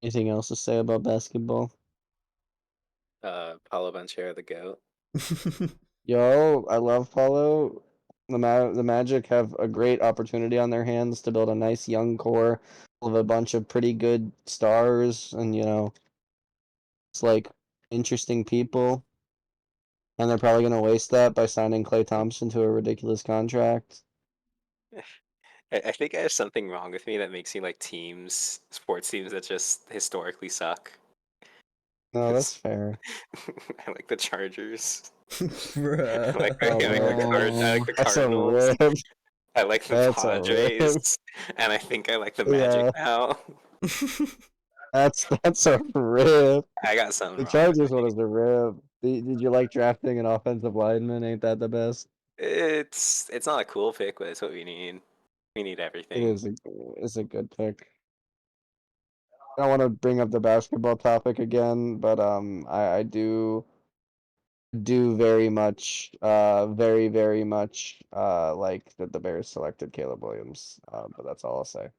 Anything else to say about basketball? Paulo Banchero, the GOAT. Yo, I love Paulo. The Magic have a great opportunity on their hands to build a nice young core of a bunch of pretty good stars, and you know, it's like interesting people. And they're probably gonna waste that by signing Klay Thompson to a ridiculous contract. I think I have something wrong with me that makes me like sports teams that just historically suck. No, that's fair. I like the Chargers. I Bruh. like, I like the I like the That's a Cardinals. rip. I like the That's a rip. Padres, and I think I like the Magic Yeah, now. that's a rip. I got something The wrong with Chargers one me. is a rip. Did you like drafting an offensive lineman? Ain't that the best? It's not a cool pick, but it's what we need. We need It everything. is it's a good pick. I don't want to bring up the basketball topic again, but I do very much very much like that the Bears selected Caleb Williams. But that's all I'll say.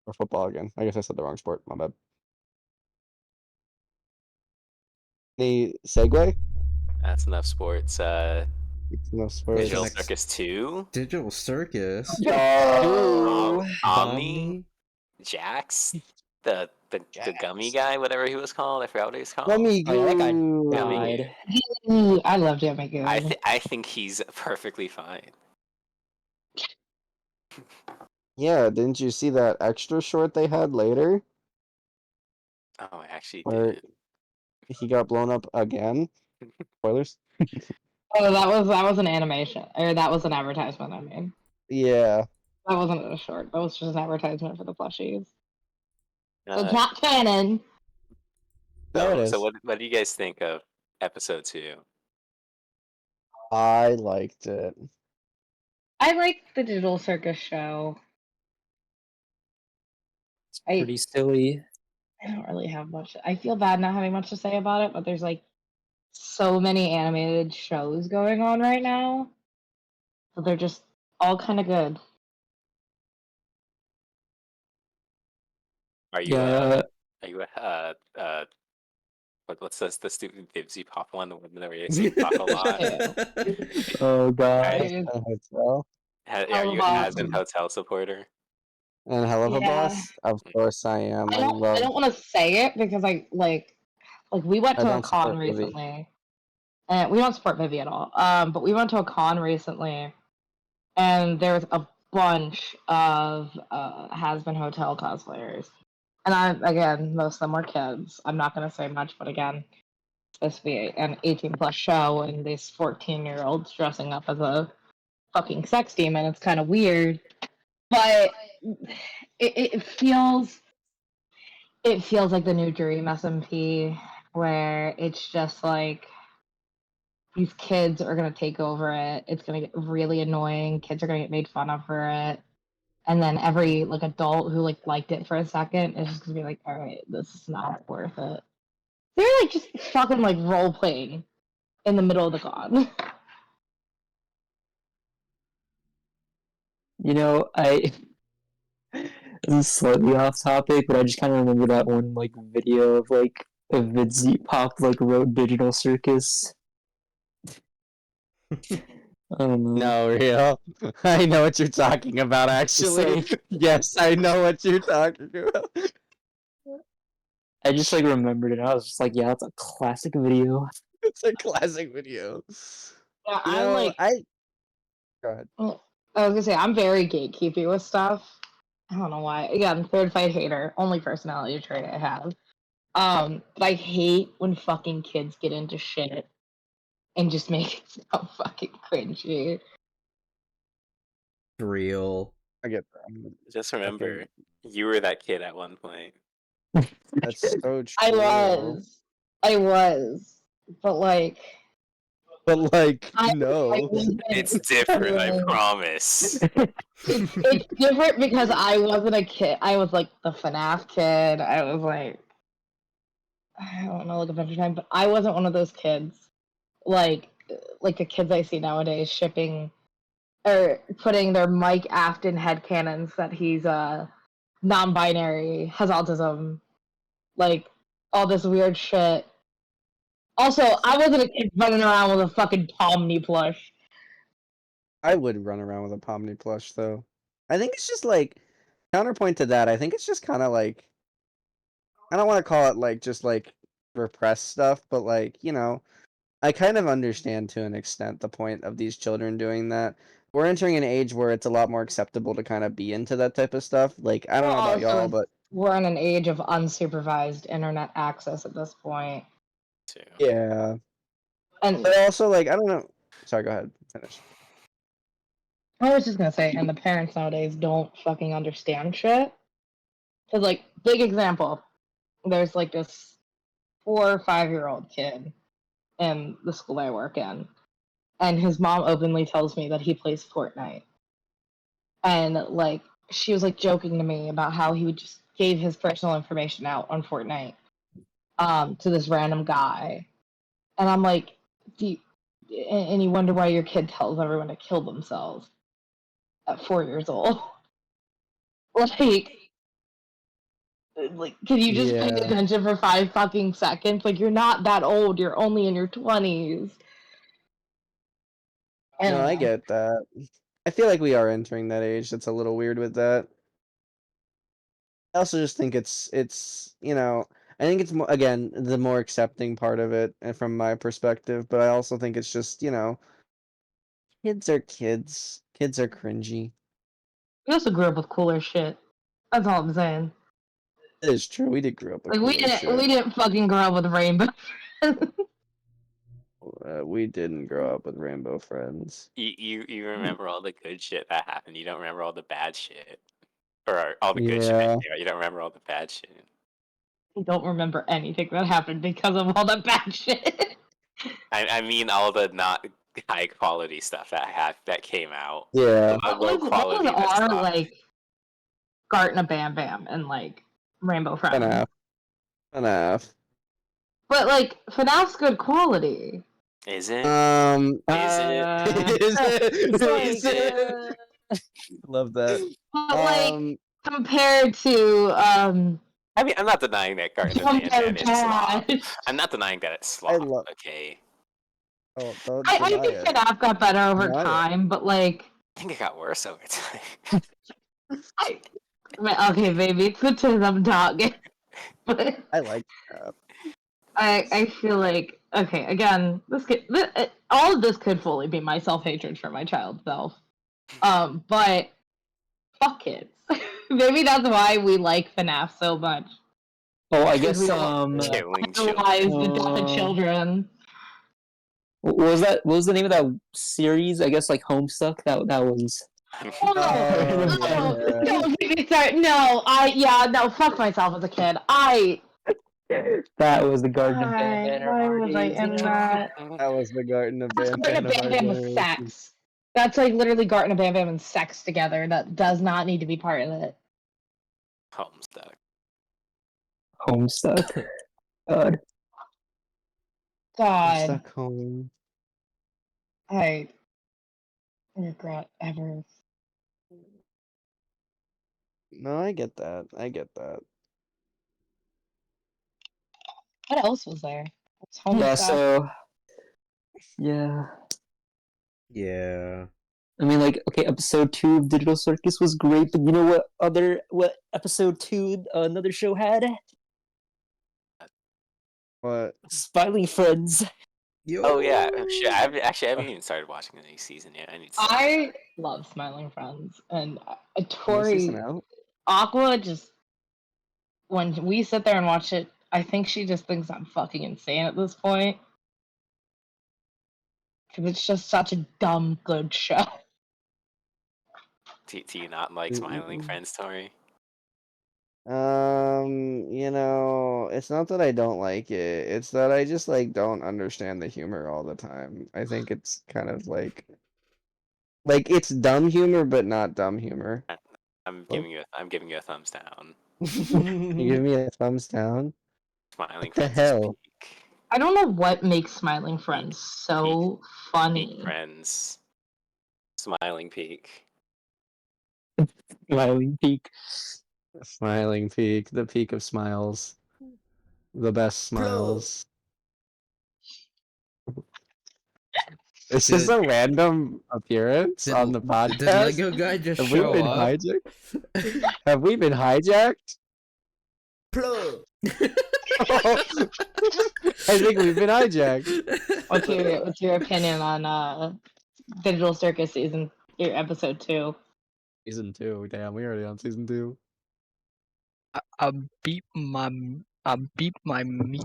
Or football again. I guess I said the wrong sport. My bad. Any segue? That's enough sports. It's enough What's sports. the Digital next- Circus 2. Digital Circus. Omni. Jax. The gummy guy, whatever he was called. I forgot what he was called. Gummy Oh, yeah, that guy goo. died. Ooh, I love Jamie Good. I think he's perfectly fine. Yeah, didn't you see that extra short they had later Oh, I actually where did. he got blown up again? Spoilers. Oh, that was an animation, or that was an advertisement. I mean, Yeah. that wasn't a short. That was just an advertisement for the plushies. So it's Uh, not canon. There it is. so what do you guys think of episode 2? I liked it. I like the Digital Circus show. It's pretty silly. I don't really have much. I feel bad not having much to say about it, but there's like so many animated shows going on right now. So they're just all kind of good. Are you Yeah. are you what's this? The stupid Bibsy Pop one, the one that we see pop a lot. Oh god. Right. Hotel Are Hell of you a a boss. Has-Been Hotel supporter? and Hell of a Yeah. Boss. Of course I am. I I don't love. want to say it because I like we went I to a don't con support Vivi. recently. And we don't support Vivi at all. But we went to a con recently and there was a bunch of Has-Been Hotel cosplayers. And again, most of them were kids. I'm not gonna say much, but again, it's supposed to be an 18+ show and these 14-year-olds dressing up as a fucking sex demon. It's kind of weird, but it feels like the new Dream SMP, where it's just like these kids are gonna take over it. It's gonna get really annoying. Kids are gonna get made fun of for it, and then every adult who liked it for a second is just gonna be like, all right, this is not worth it. They're just fucking role playing in the middle of the con. You know, this is slightly off topic, but I just kind of remember that one video of a Vidzi Pop wrote Digital Circus. I don't know. No, real. I know what you're talking about, actually. Yes, I know what you're talking about. I just remembered it. I was just yeah, that's a classic video. It's a classic video. Yeah, You know, Go ahead. Well, I was gonna say I'm very gatekeepy with stuff. I don't know why. Again, third fight hater, only personality trait I have. But I hate when fucking kids get into shit and just make it so fucking cringy. Real. I get that. Just remember, you were that kid at one point. That's so true. I was, but But no. It's different, I promise. It's different because I wasn't a kid. I was the FNAF kid. I was I don't know, Adventure Time, but I wasn't one of those kids. Like the kids I see nowadays shipping or putting their Mike Afton headcanons that he's non-binary, has autism, all this weird shit. Also, I wasn't a kid running around with a fucking Pomni plush. I would run around with a Pomni plush, though. I think it's just counterpoint to that. I think it's just kind of I don't want to call it just repressed stuff, but I kind of understand to an extent the point of these children doing that. We're entering an age where it's a lot more acceptable to kind of be into that type of stuff. I don't know about y'all, but we're in an age of unsupervised internet access at this point. Too. yeah. And But also, I don't know. Sorry, go ahead. Finish. I was just gonna say, and the parents nowadays don't fucking understand shit. Cause big example, there's this 4 or 5-year-old kid in the school I work in, and his mom openly tells me that he plays Fortnite. And she was joking to me about how he would just gave his personal information out on Fortnite to this random guy. And I'm and you wonder why your kid tells everyone to kill themselves at 4 years old. Can you just pay attention for 5 fucking seconds? You're not that old. You're only in your 20s. No, I get that. I feel like we are entering that age that's a little weird with that. I also just think it's I think it's again the more accepting part of it, and from my perspective. But I also think it's just kids are kids. Kids are cringy. We also grew up with cooler shit. That's all I'm saying. It is true. We did grow up with we didn't fucking grow up with Rainbow. We didn't grow up with Rainbow Friends. You remember all the good shit that happened. You don't remember all the bad shit. Or all the good shit. You don't remember all the bad shit. I don't remember anything that happened because of all the bad shit. I mean all the not high quality stuff that came out. Yeah. The low quality. What was our Gartna Bam Bam and Rainbow Friends? FNAF. But FNAF's good quality. Is it? Is it? Love that. But compared to I mean, I'm not denying that Garten of Oh my Banban is slop. God. I'm not denying that it's slop. love- Okay, Oh, don't I deny think it. FNAF got better over Deny it. time, but like, I think it got worse over time. okay, maybe it's because I'm talking, but I like that. I feel like okay. Again, all of this could fully be my self hatred for my child self. But fuck kids. Maybe that's why we like FNAF so much. Oh, I Because guess we all Killing children. idolize the death of children. what was that? What was the name of that series? I guess like Homestuck. That was. Oh, Oh, yeah. don't get me started. No, fuck myself as a kid. That was the Garden of Why Banban of our was I days, in you know? that? That was the Garden of That's Garten Banban of of our Bam Bam with generation. sex. That's like literally Garten of Bam Bam and sex together. That does not need to be part of it. Homestuck. Homestuck. God. I'm God, stuck home. I regret ever. No, I get that. I get that. What else was there? It's Yeah. Homestuck. So. Yeah. Yeah. I mean, like, okay, episode 2 of Digital Circus was great, but you know what episode 2, another show had? What? Smiling Friends. Yo. Oh yeah, shit. I haven't even started watching the new season yet. I need to. I love Smiling Friends, and New season Tori out? Aqua just when we sit there and watch it, I think she just thinks I'm fucking insane at this point. Because it's just such a dumb good show. Do you not like Smiling Friends, Tori? It's not that I don't like it. It's that I just like don't understand the humor all the time. I think it's kind of like it's dumb humor, but not dumb humor. I'm Oh. giving you a thumbs down. You give me a thumbs down? Smiling What the Friends is hell? peak. I don't know what makes Smiling Friends so Peak funny. Friends. Smiling peak. Smiling Peak. Smiling peak, the peak of smiles. The best smiles. Is this a random appearance on the podcast? Did Lego guy just Have we show been up? hijacked? Have we been hijacked? I think we've been hijacked. What's your opinion on Digital Circus episode 2? Season 2. Damn, we already on season 2. I beat my meat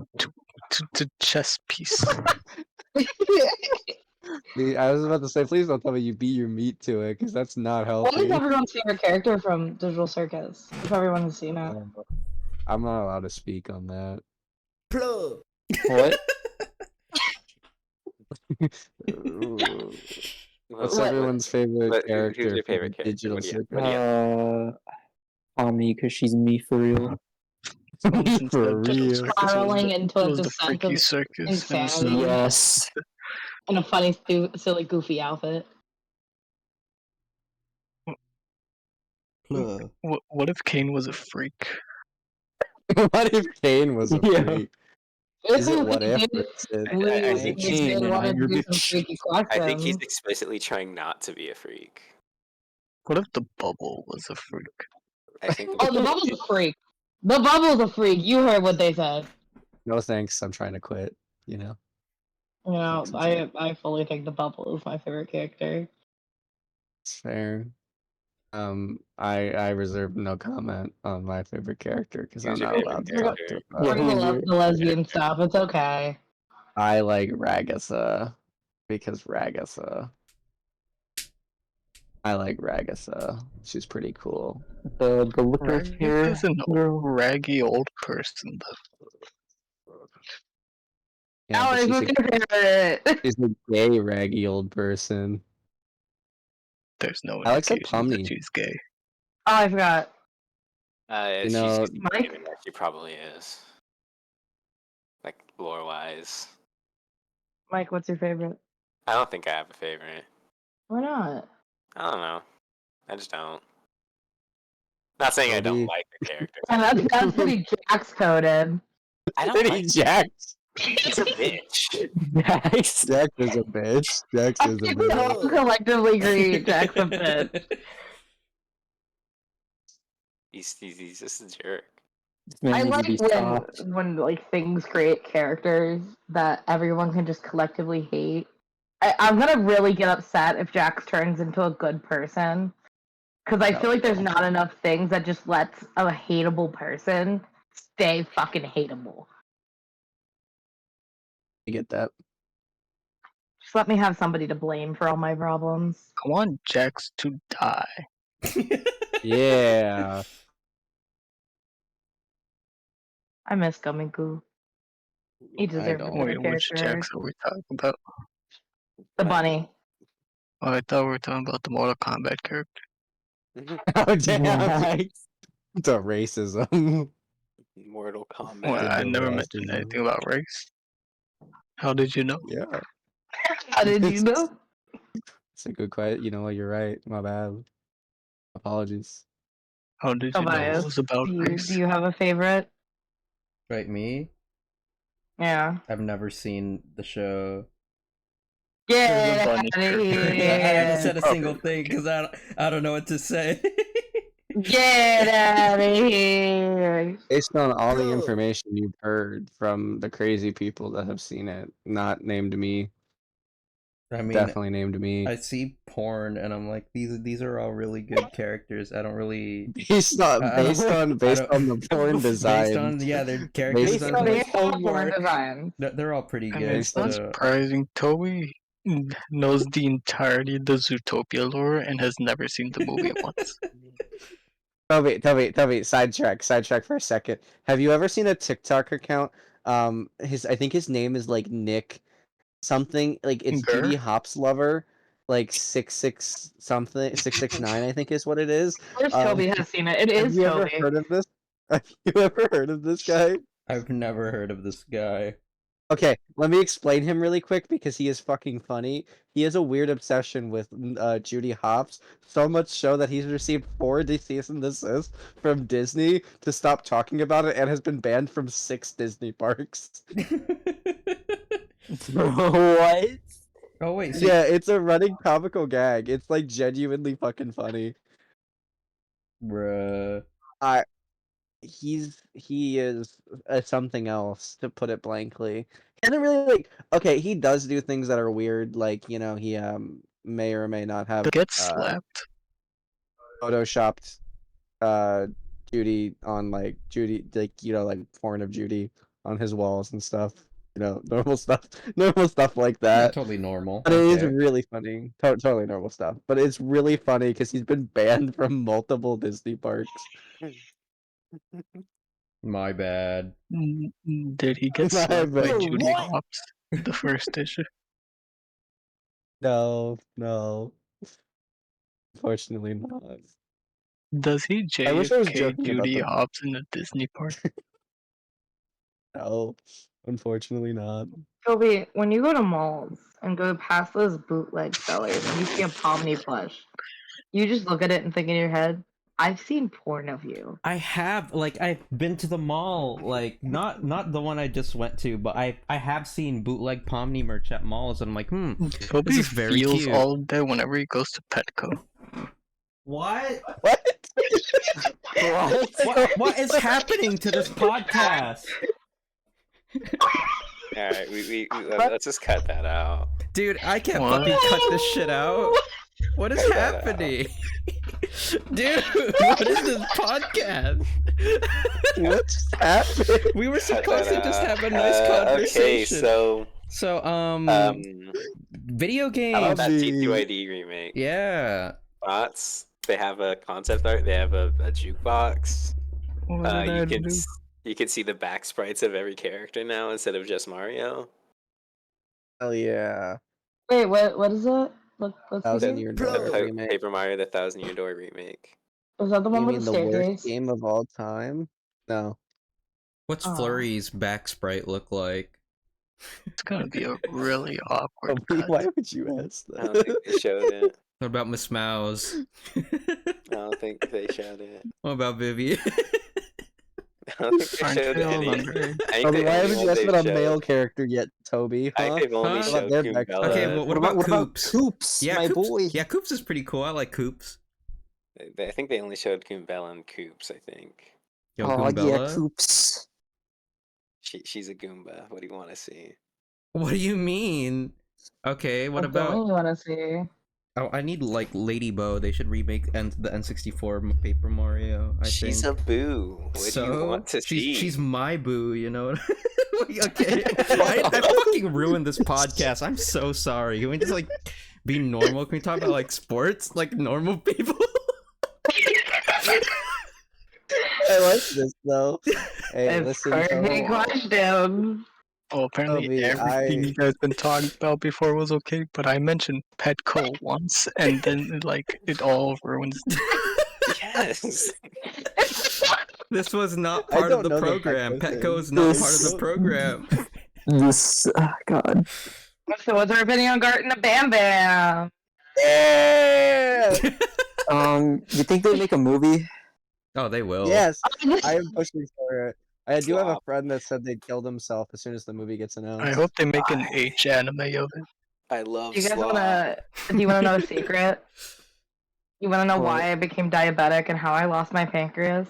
to chess piece. I was about to say, please don't tell me you beat your meat to it, because that's not What is healthy. everyone's favorite character from Digital Circus? If everyone has seen it. I'm not allowed to speak on that. What? What's What- everyone's favorite character? Who's your from favorite character? Digital What do you- Circus? what do you- Tommy, because she's me for real. For real. Spiraling into It a was the descent freaky of circus. insanity. Yes. in a funny, silly, goofy outfit. What if Kane was a freak? What if Kane was a Yeah. freak? Is it what if? Or is it I think They he's- did want to You're do some bitch. freaky I think he's questions. explicitly trying not to be a freak. What if the bubble was a freak? I think. Oh, the bubble's a freak. The bubble's a freak. You heard what they said. No thanks, I'm trying to quit, you know? You know, Thanks, I fully think the bubble is my favorite character. It's fair. I reserve no comment on my favorite character because I'm Who's your not favorite allowed to character? talk Yeah, about We're it. gonna love the lesbian stuff. It's okay. I like Ragasa because Ragasa. I like Ragasa. She's pretty cool. The liquor hair Is an girl. raggy old person though. Yeah, but Alex, what's your favorite? she's a gay, raggy old person. There's no Alex said indication that Pomni. she's gay. Oh, I forgot. You know, Mike? She probably is. Like lore wise, Mike, what's your favorite? I don't think I have a favorite. Why not? I don't know. I just don't. Not saying I Toby. don't like the character. And that's pretty Jax coded. I don't Pretty like Jax. He's a bitch. Nice. Jax is a bitch. Jax I is a think we all bitch. collectively agree Jax a bit. He's just a jerk. This man I needs to like be stopped. when like things create characters that everyone can just collectively hate. I'm gonna really get upset if Jax turns into a good person. Because I feel like there's not enough things that just lets a hateable person stay fucking hateable. I get that. Just let me have somebody to blame for all my problems. I want Jax to die. Yeah. I miss Gummy Goo. He I deserved a don't. better Wait, which character. Jax are we talking about? The bunny. Oh, I thought we were talking about the Mortal Kombat character. Oh damn! Nice. The racism. Mortal Kombat. Well, I the never racism. mentioned anything about race. How did you know? Yeah, How did you know? it's a good question. You know what? You're right. My bad. Apologies. How did you know it Tobias, was about do race? you have a favorite? Right, me? Yeah. I've never seen the show. Get bunny out of character. I haven't here! said a single thing because I don't know what to say. Get out of here! Based on all the information you've heard from the crazy people that have seen it, not named me, I mean, definitely named me. I see porn and I'm like, these are all really good characters. I don't really Based on I don't- based I don't- on the porn design. based on their character Based designs. on I'm the like, Based on porn homework. designs. they're all pretty I mean, good. it's not So surprising. Toby knows the entirety of the Zootopia lore and has never seen the movie once. Toby, sidetrack for a second. Have you ever seen a TikTok account? I think his name is like Nick something, like it's Gur? Judy Hopps lover, like 66 something 669 I think is what it is. Of course Toby has seen it. It Have is you ever Toby. heard of this? Have you ever heard of this guy? I've never heard of this guy. Okay, let me explain him really quick because he is fucking funny. He has a weird obsession with Judy Hopps, so much so that he's received 4 cease and desist from Disney to stop talking about it and has been banned from 6 Disney parks. What? Oh wait, so Yeah, it's a running comical gag. It's like genuinely fucking funny. bruh. He is something else, to put it blankly. He doesn't really like. Okay, he does do things that are weird, like he may or may not have Get slapped. photoshopped Judy on like porn of Judy on his walls and stuff. Normal stuff like Yeah, that. totally normal. But it is Okay. really funny. Totally normal stuff. But it's really funny because he's been banned from multiple Disney parks. My bad. Did he get My slapped by bad. Judy What? Hopps? The first issue. No. Unfortunately not. Does he I wish I was JFK joking about Judy the- Hopps in a Disney park? No. Unfortunately not. Toby, when you go to malls and go past those bootleg sellers and you see a Pomni plush, you just look at it and think in your head, I've seen porn of you. I have I've been to the mall, like not the one I just went to, but I have seen bootleg Pomni merch at malls, and I'm like, Toby is very feels cute. all day whenever he goes to Petco. What? What? What is happening to this podcast? All right, let's just cut that out. Dude, I can't What? fucking cut this shit out. What is Cut that out. happening? Dude, what is this podcast? What's happening? We were Cut supposed to that just out. have a nice conversation. Okay, So, video games. how about that Abby. T2ID remake? Yeah. Bots. They have a concept art. They have a jukebox. What did I do? You can see the back sprites of every character now instead of just Mario. Hell yeah. Wait, what is it? What's the 1,000 game? Year The Door remake. Paper Mario: The Thousand Year Door remake. Was that the You one with mean the the worst staircase? game of all time? No. What's Aw. Flurry's back sprite look like? It's gonna be a really awkward Toby, cut. why would you ask I don't think that? they showed it. What about Miss Mouse? I don't think they showed it. What about Vivi? I don't think they Aren't showed they all any. under? I think Toby, the why only haven't you one asked they've about a showed- male character yet, Toby? I Huh? think they've only Huh? showed What about their Goombella. Okay, well, what about Coops? Coops, Yeah, my Coops. boy? Yeah, Coops is pretty cool. I like Coops. I think they only showed Goombella and Coops, I think. Yo, Oh yeah, Goombella? Coops. She's a Goomba. What do you want to see? What do you mean? Okay, what What don't about? you want to see? Oh, I need like Lady Bow. They should remake the N64 Paper Mario. I She's think. a boo. What do you want to see? She's my boo, you know. Okay, I fucking ruined this podcast. I'm so sorry. Can we just like be normal? Can we talk about like sports, like normal people? I like this though. Hey, It's listen, crazy Toby. question. Oh, apparently Toby, everything you guys been talking about before was okay, but I mentioned Petco once, and then like it all ruins. Yes. This was not I part of don't the know the program. Petco Petco thing. is not part of This- the program. This God. So what's our opinion on Garten of Bam Bam? Yeah! You think they make a movie? Oh, they will. Yes, Oh, I am pushing for it. I do have a Flop. friend that said they'd killed himself as soon as the movie gets announced. I hope they make an H anime of it. I love Do you guys Slop. do you wanna know a secret? You wanna know What? why I became diabetic and how I lost my pancreas?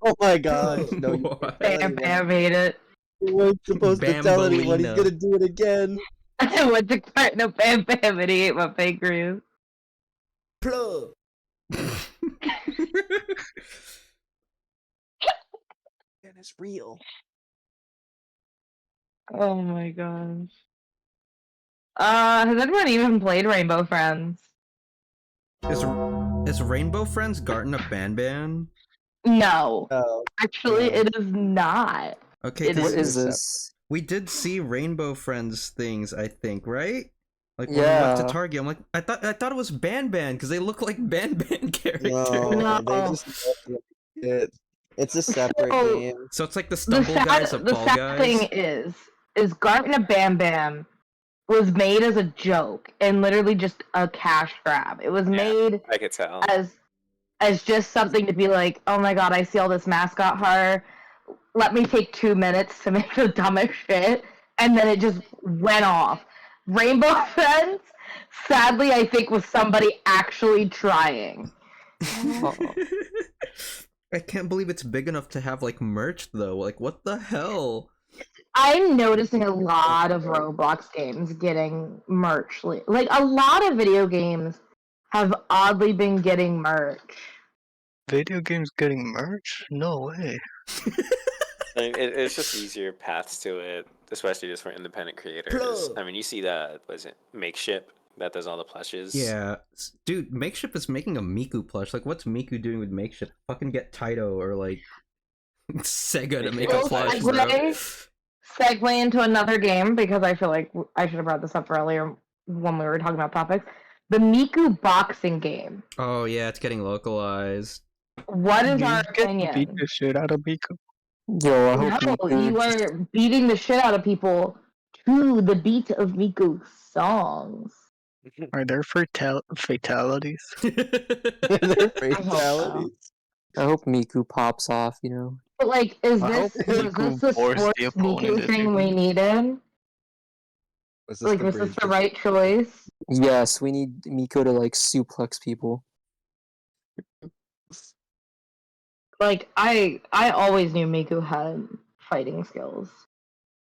Oh my gosh, no, you What? can't tell Bam anyone. Bam made it. You weren't supposed to tell anyone. He's Bambolina. gonna do it again. I went to Garten of Bam Bam and he ate my pancreas. Plug. And it's real. Oh my gosh. Has anyone even played Rainbow Friends? Is Rainbow Friends Garten of Ban? No. Oh, Actually, No. it is not. Okay, It 'cause What is separate. this? we did see Rainbow Friends things, I think, right? Like when we went to Yeah. Target, I'm like, I thought it was Ban because they look like Ban characters. No, No. they just it's a separate So- game. So it's like the The Stumble Guys of the Fall sad Guys. thing is Garten of Bam Bam was made as a joke and literally just a cash grab. It was made I could tell. as just something to be like, oh my god, I see all this mascot horror. Let me take 2 minutes to make the dumbest shit, and then it just went off. Rainbow Friends, sadly, I think was somebody actually trying. I can't believe it's big enough to have like merch though. Like what the hell? I'm noticing a lot of Roblox games getting merch. Like a lot of video games have oddly been getting merch. Video games getting merch? No way. I mean, it's just easier paths to it, especially just for independent creators. Plug. I mean, you see that, was it Makeship that does all the plushes? Yeah, dude, Makeshift is making a Miku plush. Like, what's Miku doing with Makeshift? Fucking get Taito or like Sega to make a Well, plush, bro. segue into another game because I feel like I should have brought this up earlier when we were talking about topics. The Miku boxing game. Oh yeah, it's getting localized. What is You our get to beat opinion? the shit out of Miku. Yo, I hope No, Miku you just- are beating the shit out of people to the beat of Miku's songs. Are there fatalities? They're fatalities. I hope Miku pops off. You know. But like, is I this hope was Miku this the forced sports the opponent Miku into thing we it. needed? Was this Like, the was this bridge? the right choice? Yes, we need Miku to like suplex people. Like, I always knew Miku had fighting skills.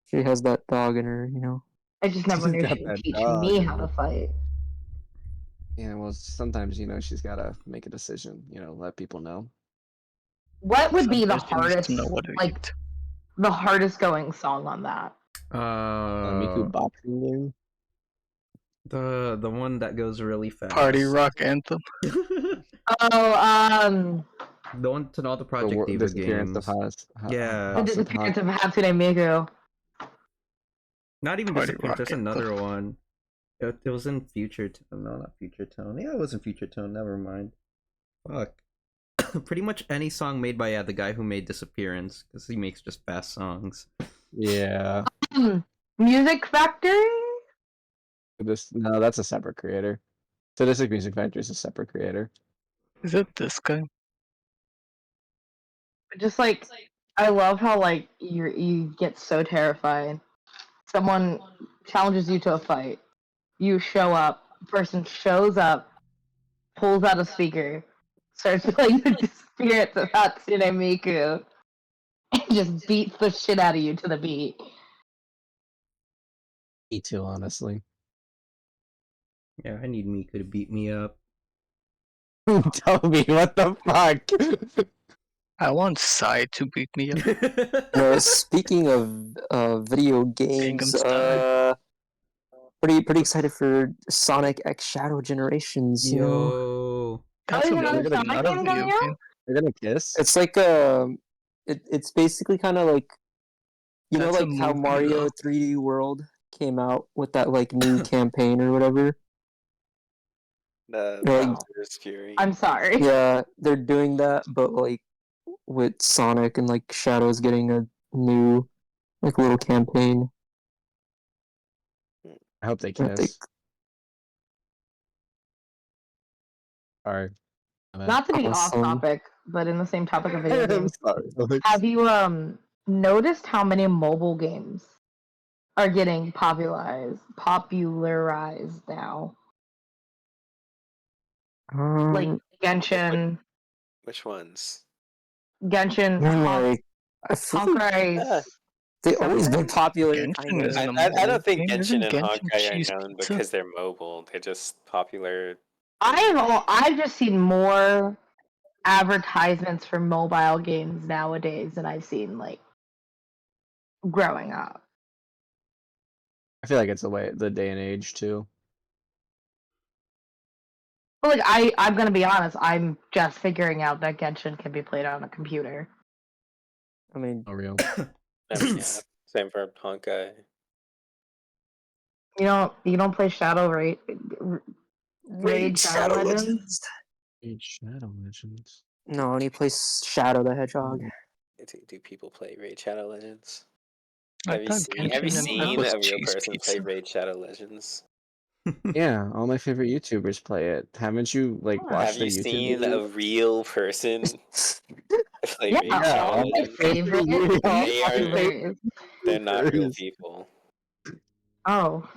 She has that dog in her. You know. I just never She's knew got she that would teach dog me in how her. to fight. Yeah, well, sometimes she's gotta make a decision. Let people know. What would be the Sometimes you need hardest, to know what to like, eat. the hardest going song on that? Miku boxing game. The one that goes really fast. Party rock anthem. Oh, The one to all the Project The Diva disappearance games. of Yeah. the disappearance of Hatsune Miku. Not even Party disappearance. There's Rock another one. It was in Future Tone. No, not Future Tone. Yeah, it was in Future Tone. Never mind. Fuck. Pretty much any song made by the guy who made Disappearance, because he makes just fast songs. Yeah. Music Factory? No, that's a separate creator. Sadistic Music Factory is a separate creator. Is it this guy? Just like I love how like you get so terrified. Someone challenges you to a fight. You show up. Person shows up, pulls out a speaker, starts playing the spirits of Hatsune Miku, and just beats the shit out of you to the beat. Me too, honestly. Yeah, I need Miku to beat me up. Toby, what the fuck? I want Sai to beat me up. Speaking of video games, Style. pretty excited for Sonic X Shadow Generations. You know, Yo. That's Oh, a you know, movie, Sonic not a game video coming out? game. They're gonna kiss? it's like it's basically kind of like you know That's a like how movie, Mario though. 3D World came out with that like new campaign or whatever. The Like- Bowser's Fury. I'm sorry. Yeah, they're doing that, but like with Sonic and like Shadow's getting a new like little campaign. I hope they I think kiss. Sorry. Not to be off Awesome. topic, but in the same topic of video I'm games. sorry. Have you noticed how many mobile games are getting popularized now? Like Genshin, Which ones? Honkai, I feel like they've always been popular. Genshin Kind of. isn't a I mobile don't think game. Genshin Isn't and Genshin Honkai cheese are known pizza? because they're mobile. They're just popular. I've just seen more advertisements for mobile games nowadays than I've seen like growing up. I feel like it's the day and age too. But like I'm gonna be honest, I'm just figuring out that Genshin can be played on a computer. I mean, Oh, real. I mean, yeah. Same for Honkai. You don't play Raid Shadow Legends? Shadow Legends. No, and he plays Shadow the Hedgehog. Do people play Raid Shadow Legends? I Have you thought seen Genshin and was a real cheese person pizza. play Raid Shadow Legends? Yeah, all my favorite YouTubers play it. Haven't you watched Have their you YouTube seen videos? a real person play Raid Yeah, Shadow all my Legends? favorite They are- YouTubers. They're not real people. Oh.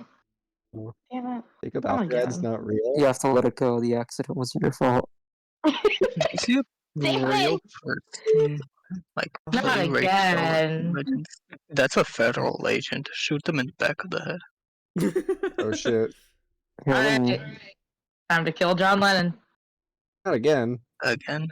Damn it. Think about Oh, that's yeah. not real. You have to let it go. The accident wasn't your fault. Is he a Damn real it. person? Like, Not play Raid Shadow again. Legends? That's a federal agent. Shoot them in the back of the head. Oh shit. Here, let me- Alright. Time to kill John Lennon. Not again. Again.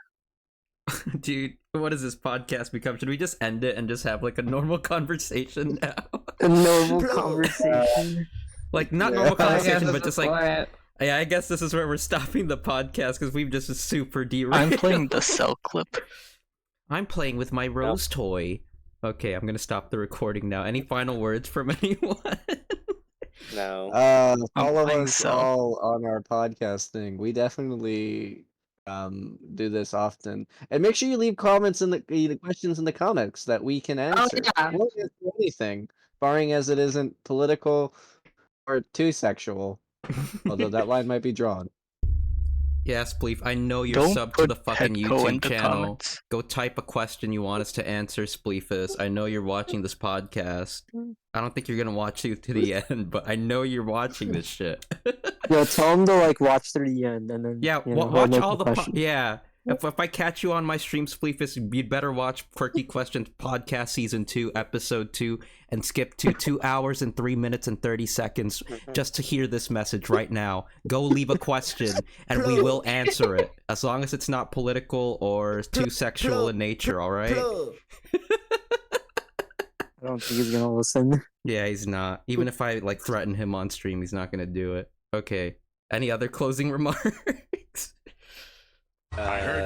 Dude, what has this podcast become? Should we just end it and just have like a normal conversation now? A normal conversation. Like, not Yeah. normal I guess conversation, but just like, yeah, I guess this is where we're stopping the podcast because we've just super derailed. I'm playing the cell clip. I'm playing with my rose toy. Okay, I'm gonna stop the recording now. Any final words from anyone? No. Follow playing us Cell. all on our podcasting. We definitely do this often. And make sure you leave comments in the questions in the comments that we can answer. yeah. We'll answer anything, barring as it isn't political or too sexual. Although that line might be drawn. Yes, Spleef, I know you're Don't subbed to put the fucking Petco in YouTube the channel. comments. Go type a question you want us to answer, Spleefus. I know you're watching this podcast. I don't think you're gonna watch it to the end, but I know you're watching this shit. Yeah, tell him to like watch through the end and then Yeah, you know, he'll watch make all a the question. yeah. If I catch you on my stream, Spleefus, you'd better watch Quirky Questions Podcast Season 2, Episode 2, and skip to 2 hours and 3 minutes and 30 seconds just to hear this message right now. Go leave a question, and we will answer it, as long as it's not political or too sexual in nature, alright? I don't think he's gonna listen. Yeah, he's not. Even if I, like, threaten him on stream, he's not gonna do it. Okay. Any other closing remarks? I heard